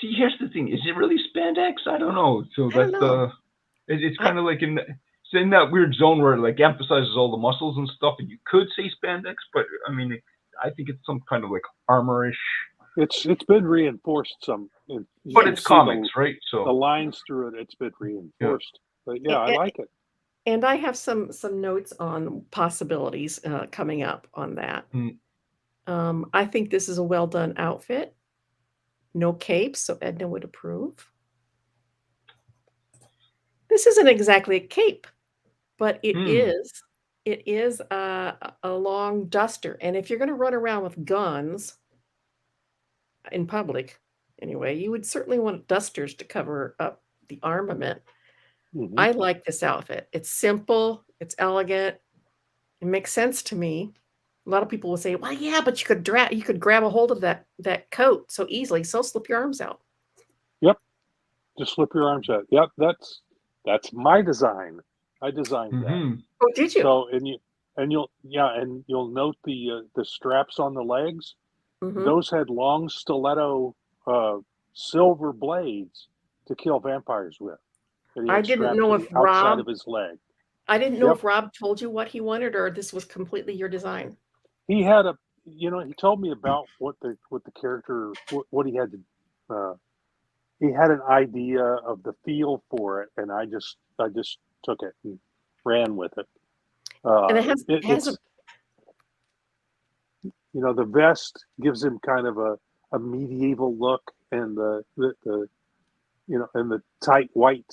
see, here's the thing: is it really spandex? I don't know. So I don't that's know. it's kind of like it's in that weird zone where it like emphasizes all the muscles and stuff, and you could say spandex, but I mean, I think it's some kind of like armorish. It's been reinforced some, But it's comics, right? So the lines through it, it's been reinforced. But yeah, I like it. And I have some notes on possibilities coming up on that. I think this is a well done outfit. No capes, so Edna would approve. This isn't exactly a cape, but it is a long duster. And if you're going to run around with guns in public, anyway, you would certainly want dusters to cover up the armament. Mhm. I like this outfit. It's simple, it's elegant, it makes sense to me. A lot of people will say, "Well, yeah, but you could grab a hold of that coat so easily, so slip your arms out." Yep, just slip your arms out. Yep, that's my design. I designed that. Oh, did you? So you'll note the straps on the legs. Mhm. Those had long stiletto silver blades to kill vampires with. That he I had didn't strapped know to if the outside Rob of his leg. I didn't know Yep. if Rob told you what he wanted or this was completely your design. He had he told me about what the character, what he had to, he had an idea of the feel for it, and I just took it and ran with it. And it has It's the vest gives him kind of a medieval look, and the and the tight white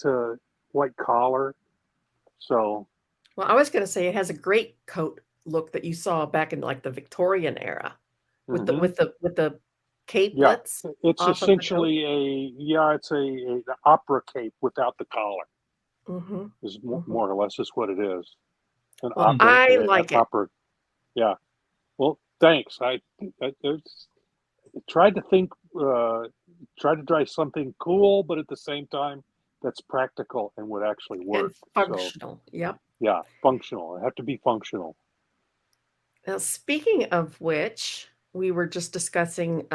collar. So well, I was going to say it has a great coat look that you saw back in like the Victorian era with the capelets. It's off of the coat. essentially it's an opera cape without the collar. Mm-hmm. Is more or less is what it is. An Well, opera, I like it. Opera, yeah. Well, thanks. I tried to think try to try something cool, but at the same time that's practical and would actually work. And functional. Yep. Yeah, functional. It have to be functional. Now, speaking of which, we were just discussing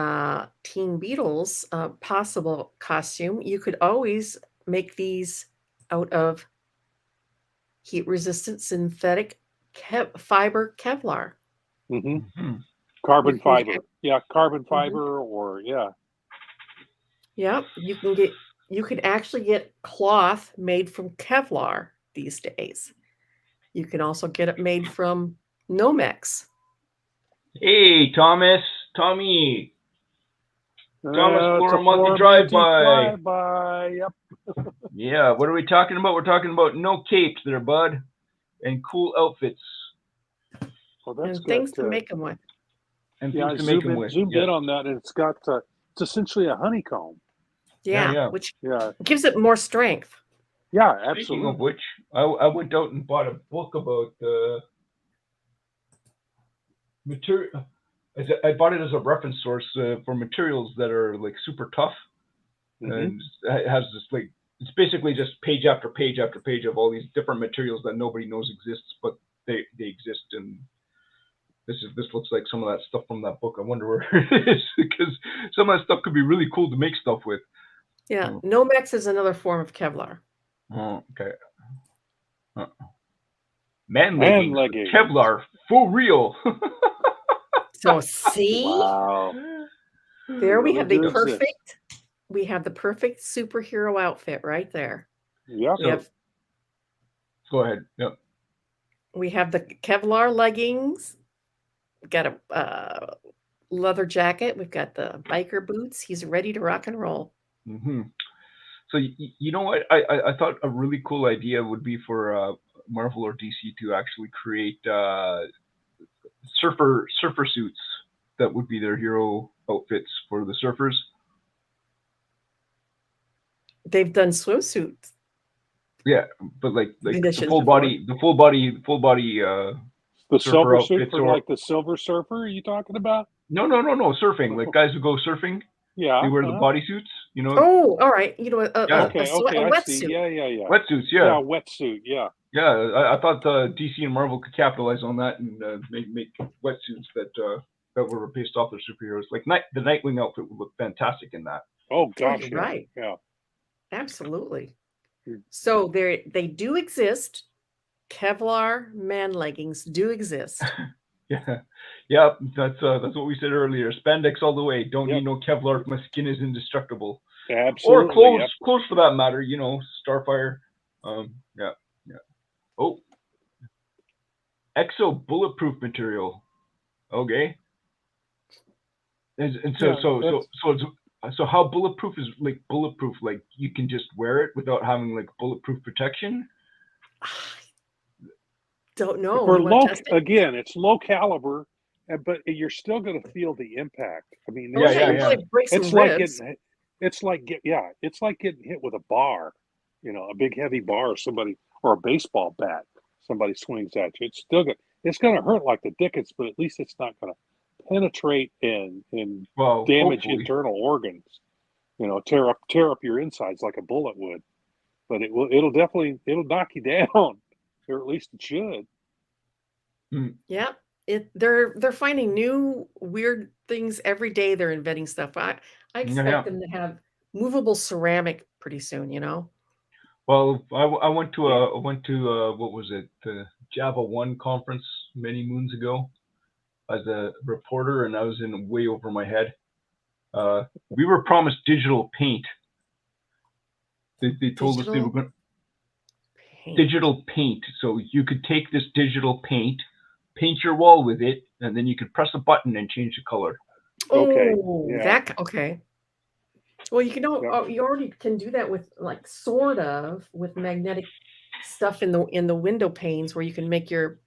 Teen Beetle's possible costume. You could always make these out of heat-resistant synthetic fiber Kevlar. Carbon fiber. Yeah, carbon fiber or yeah. Yep, you can actually get cloth made from Kevlar these days. You can also get it made from Nomex. Hey, Tommy. Thomas for a monthly drive-by. Yep. Yeah, what are we talking about? We're talking about no capes there, bud, and cool outfits. Well, that's and things to make them with. And yeah, things to make them with. Zoomed in on that, and it's got it's essentially a honeycomb. Yeah, which gives it more strength. Yeah, absolutely. Speaking of which, I went out and bought a book about material. I bought it as a reference source for materials that are like super tough, and it has this like it's basically just page after page after page of all these different materials that nobody knows exists, but they exist. And this looks like some of that stuff from that book. I wonder where it is because some of that stuff could be really cool to make stuff with. Yeah, Nomex is another form of Kevlar. Oh, okay. Man leggings. Kevlar, for real. So see, wow. There we have the perfect. We have the perfect superhero outfit right there. Yeah. Go ahead. Yep. We have the Kevlar leggings. We've got a leather jacket. We've got the biker boots. He's ready to rock and roll. So you know what? I thought a really cool idea would be for Marvel or DC to actually create surfer suits that would be their hero outfits for the surfers. They've done swimsuits. Yeah, but like the full before. body. The silver suit for like the Silver Surfer. Are you talking about? No. Surfing, like guys who go surfing. Yeah, they wear the bodysuits. You know. Oh, all right. You know, a wetsuit. Yeah. Wetsuits. Yeah. Yeah, wetsuit. Yeah. Yeah, I thought DC and Marvel could capitalize on that and make wetsuits that were based off their superheroes. Like the Nightwing outfit would look fantastic in that. Oh gosh, yeah. Right. Yeah. Absolutely. So they do exist. Kevlar man leggings do exist. Yeah. That's what we said earlier. Spandex all the way. Don't need no Kevlar if my skin is indestructible. Absolutely. Or clothes for that matter. You know, Starfire. Yeah. Oh, exo bulletproof material. Okay. So how bulletproof is like bulletproof? Like you can just wear it without having like bulletproof protection? Don't know. Again, it's low caliber, but you're still going to feel the impact. I mean, it's like getting hit with a bar, you know, a big heavy bar, or a baseball bat. Somebody swings at you. It's going to hurt like the dickens, but at least it's not going to penetrate and damage internal organs. You know, tear up your insides like a bullet would. But it'll knock you down, or at least it should. Yeah, they're finding new weird things every day. They're inventing stuff. I expect them to have movable ceramic pretty soon. You know. Well, I went to what was it, the Java 1 conference many moons ago as a reporter, and I was in way over my head. We were promised digital paint. They told us they were going to digital paint. So you could take this digital paint, paint your wall with it, and then you could press a button and change the color. Okay. Okay. Well, you already can do that with with magnetic stuff in the window panes where you can make your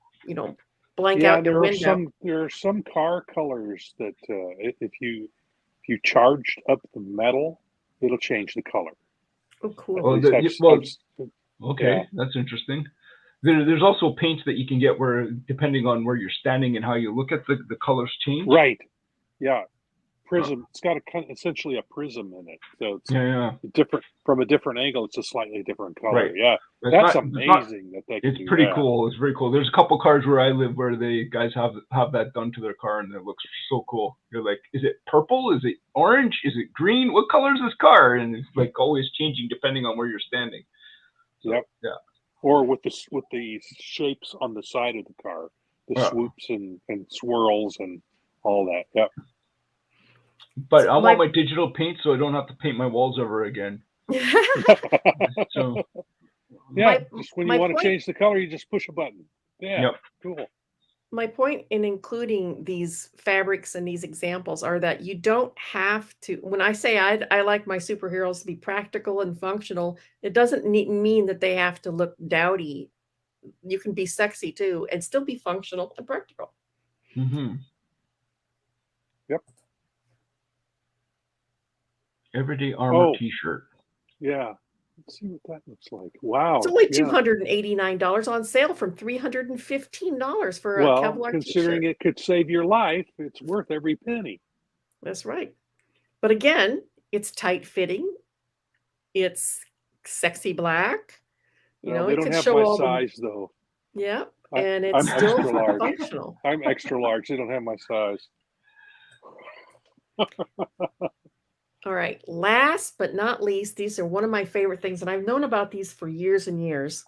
blank out your window. There are some car colors that if you charged up the metal, it'll change the color. Oh, cool. That's interesting. There's also paints that you can get where, depending on where you're standing and how you look at the colors change. Right. Yeah. prism. It's got essentially a prism in it, so it's Yeah. different from a different angle. It's a slightly different color. Right. Yeah, It's that's not- amazing that they can It's do pretty that. cool. It's very cool. There's a couple cars where I live where the guys have that done to their car, and it looks so cool. You're like, is it purple? Is it orange? Is it green? What color is this car? And it's like always changing depending on where you're standing. So, Yep. Yeah. Or with the shapes on the side of the car, the swoops and swirls and all that. Yep. But I want my digital paint so I don't have to paint my walls ever again. So yeah, just when you want to change the color, you just push a button. Yeah. Yep. Cool. My point in including these fabrics and these examples are that you don't have to, when I say I like my superheroes to be practical and functional, it doesn't mean that they have to look dowdy. You can be sexy too and still be functional and practical. Mm-hmm. Yep. Everyday armor T-shirt. Yeah. Let's see what that looks like. Wow. It's only $289 on sale from $315 for a Kevlar considering T-shirt. it could save your life, it's worth every penny. That's right. But again, it's tight fitting. It's sexy black. You know, they it don't could have show my all size though. Yeah, I'm and it's still extra large. functional. I'm extra large. They don't have my size. All right. Last but not least, these are one of my favorite things, and I've known about these for years and years.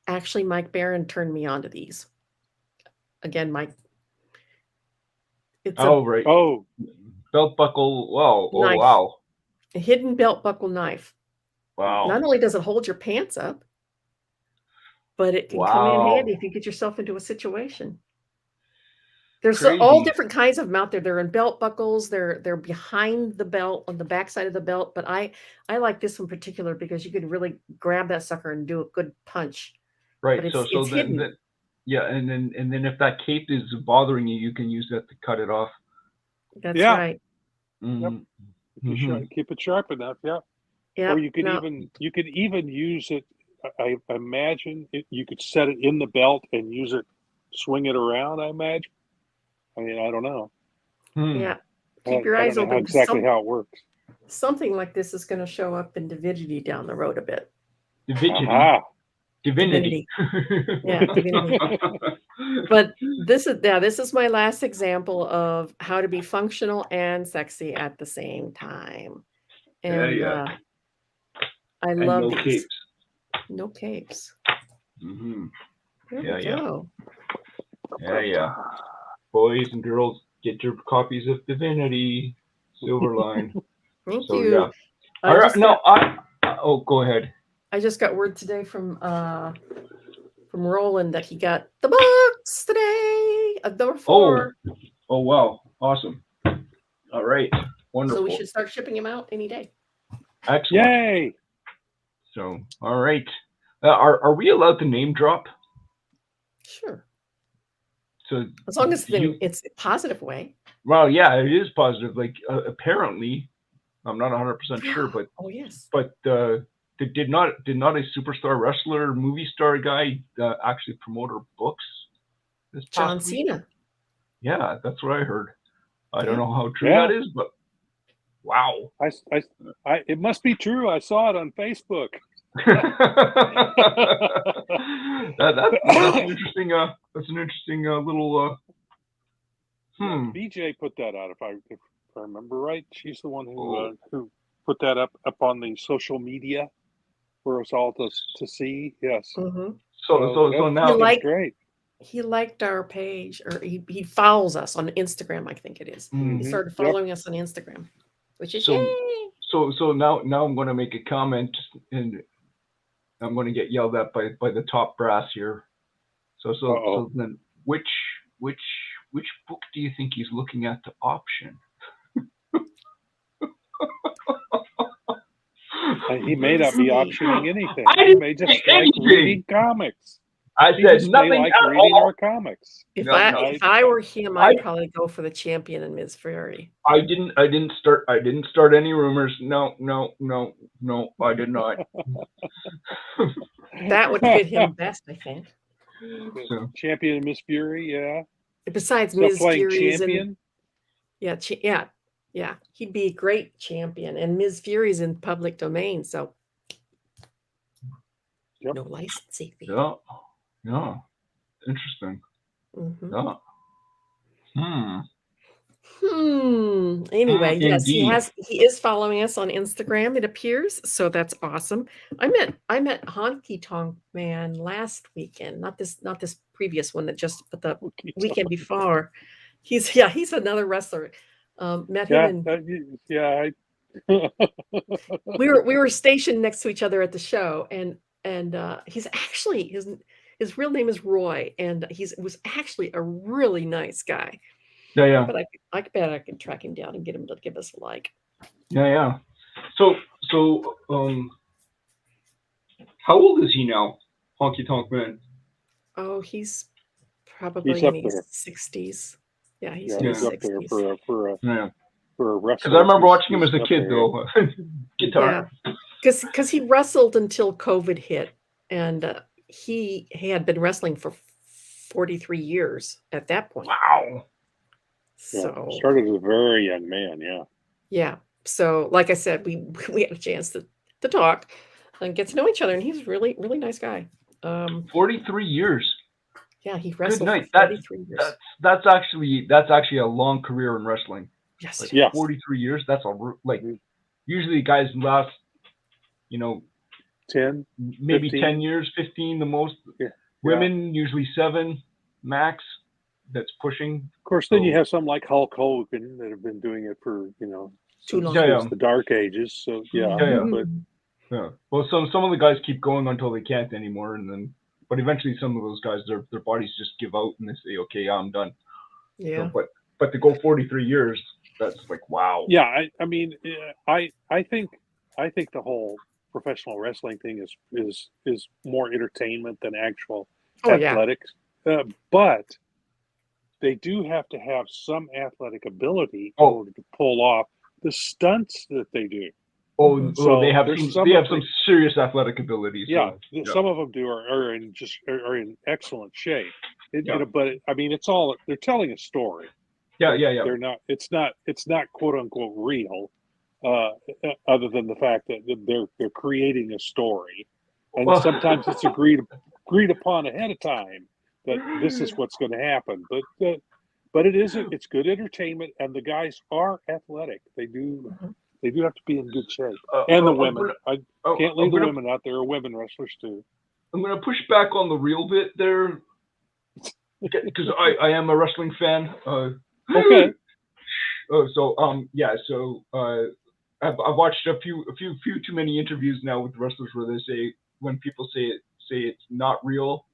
Actually, Mike Barron turned me on to these. Again, Mike. It's right. Oh, belt buckle. Wow. Knife. Oh, wow. A hidden belt buckle knife. Wow. Not only does it hold your pants up, but it can come in handy if you get yourself into a situation. There's all different kinds of them out there. They're in belt buckles. They're behind the belt on the back side of the belt. But I like this one in particular because you can really grab that sucker and do a good punch. Right. But So then, yeah, and then if that cape is bothering you, you can use that to cut it off. That's right. Yep. If you keep it sharp enough, yeah. Or you could even use it. I imagine you could set it in the belt and use it, swing it around. I imagine. I mean, I don't know. Yeah. Keep your eyes open. Exactly how it works. Something like this is going to show up in Divinity down the road a bit. Divinity. Yeah, Divinity. But this is my last example of how to be functional and sexy at the same time. And I love these. Capes. No capes. Mm-hmm. There we go. Yeah. Boys and girls, get your copies of Divinity, Silverline. Thank you. Yeah. Go ahead. I just got word today from Roland that he got the books today of number 4. Oh wow. Awesome. All right. Wonderful. So we should start shipping them out any day. Excellent. Yay. So, all right. Are we allowed to name drop? Sure. So as long as it's a positive way. Well, yeah, it is positive. Like apparently, I'm not 100% sure, but yes. But did not a superstar wrestler, movie star guy actually promote her books? John Cena. Yeah, that's what I heard. I don't know how true that is, but wow. It must be true. I saw it on Facebook. That's an interesting. That's an interesting little. BJ put that out. If I remember right, she's the one who put that up on the social media for us all to see. Yes. Mm-hmm. So now that's great. He liked our page, or he follows us on Instagram. I think it is. Mm-hmm. He started following us on Instagram, which is yay. So now I'm going to make a comment and I'm going to get yelled at by the top brass here. So then which book do you think he's looking at to option? He may not be optioning anything. He may just like reading comics. I said nothing like at reading all. our comics. If I were him, I'd probably go for the Champion and Ms. Fury. I didn't start any rumors. No, I did not. That would fit him best, I think. Champion and Ms. Fury, yeah. Besides Ms. Fury's Yeah. He'd be a great champion. And Ms. Fury's in public domain, so Yep. no licensing fee. Yeah. Interesting. Mhm. Yeah. Anyway, yes, Indeed. he is following us on Instagram, it appears. So that's awesome. I met Honky Tonk Man last weekend, not this previous one but the weekend before. He's another wrestler. Met him we were stationed next to each other at the show, and he's actually his real name is Roy, and was actually a really nice guy. Yeah. But I bet I can track him down and get him to give us a like. Yeah. So how old is he now, Honky Tonk Man? Oh, he's probably in his 60s. Yeah, he's in his 60s. Up there for a wrestler. Because I remember watching him as a kid, though. Guitar. Yeah, because he wrestled until COVID hit, and he had been wrestling for 43 years at that point. Wow. So started as a very young man. Yeah. So, like I said, we had a chance to talk and get to know each other, and he's a really, really nice guy. 43 years. Yeah, he wrestled Good night. for 43 years. That's actually a long career in wrestling. Yes. Like, Yes. 43 years. That's usually guys last, 10, maybe 15. 10 years, 15 the most. Yeah. Women usually 7 max. That's pushing. Of course, then you have some like Hulk Hogan that have been doing it for Too long. since the Dark Ages. So Well, some of the guys keep going until they can't anymore, but eventually some of those guys, their bodies just give out and they say, "Okay, I'm done." Yeah. So, but to go 43 years, that's like wow. Yeah, I mean, I think the whole professional wrestling thing is more entertainment than actual athletics. But they do have to have some athletic ability in order to pull off the stunts that they do. So they have some serious athletic abilities. Some of them are in excellent shape. But I mean, they're telling a story. Yeah. They're not. It's not quote unquote real, other than the fact that they're creating a story, and sometimes it's agreed upon ahead of time that this is what's going to happen. But it's good entertainment, and the guys are athletic. They do have to be in good shape. And the women, I can't leave the women out. There are women wrestlers too. I'm going to push back on the real bit there, because I am a wrestling fan. Okay. I've watched a few too many interviews now with wrestlers where they say, when people say it's not real,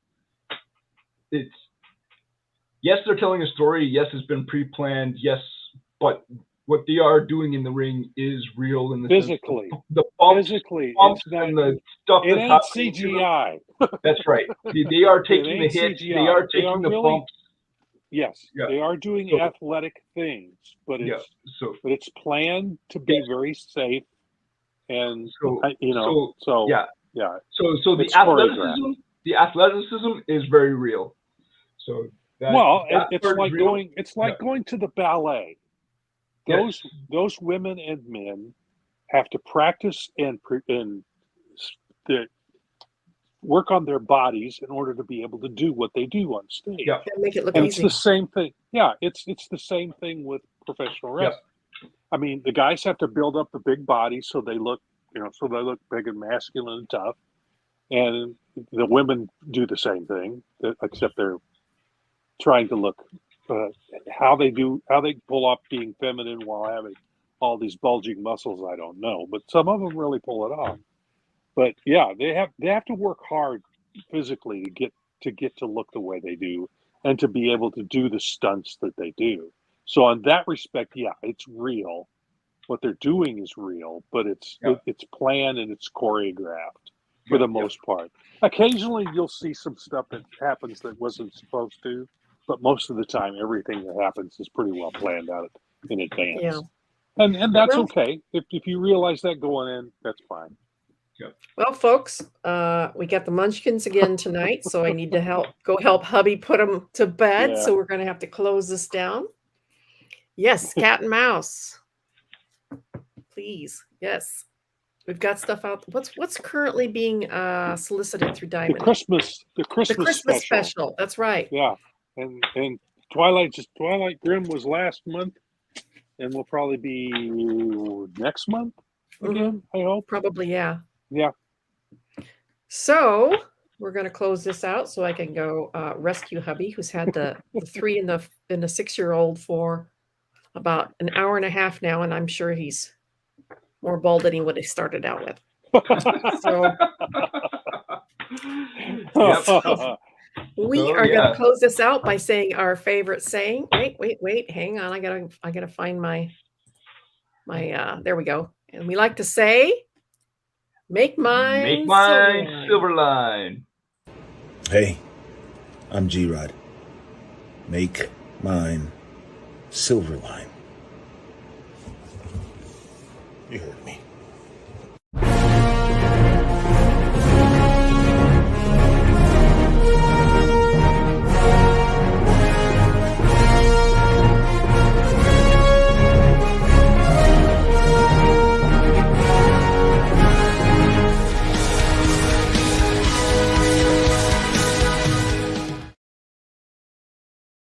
it's yes, they're telling a story. Yes, it's been pre-planned. Yes, but what they are doing in the ring is real in the physically. The bumps, physically, bumps and the stuff it that's ain't CGI. That's right. They are taking the hits. CGI. They are taking the bumps. Yes, they are doing athletic things, but it's planned to be very safe, and So the athleticism is very real. So it's like going to the ballet. Those women and men have to practice and work on their bodies in order to be able to do what they do on stage. Yeah, make it look and easy. It's the same thing. Yeah, it's the same thing with professional wrestling. I mean, the guys have to build up the big bodies so they look big and masculine and tough, and the women do the same thing, except they're trying to look how they pull off being feminine while having all these bulging muscles. I don't know, but some of them really pull it off. But yeah, they have to work hard physically to get to look the way they do and to be able to do the stunts that they do. So in that respect, yeah, it's real. What they're doing is real, but it's planned and it's choreographed for the most part. Occasionally, you'll see some stuff that happens that wasn't supposed to, but most of the time, everything that happens is pretty well planned out in advance. Yeah. And that's okay. If you realize that going in, that's fine. Well, folks, we got the munchkins again tonight, so I need to go help hubby put them to bed. Yeah. So we're going to have to close this down. Yes, cat and mouse. Please, yes. We've got stuff out. What's currently being solicited through Diamond? The Christmas special. That's right. Yeah, and Twilight Grim was last month, and will probably be next month again. I hope. Probably, yeah. Yeah. So we're going to close this out so I can go rescue hubby, who's had the 3 and the 6-year-old for about an hour and a half now, and I'm sure he's more bald than he would have started out with. So we are going to close this out by saying our favorite saying. Wait, hang on. I gotta find my there we go. And we like to say, make mine Silverline. Hey, I'm G-Rod. Make mine Silverline.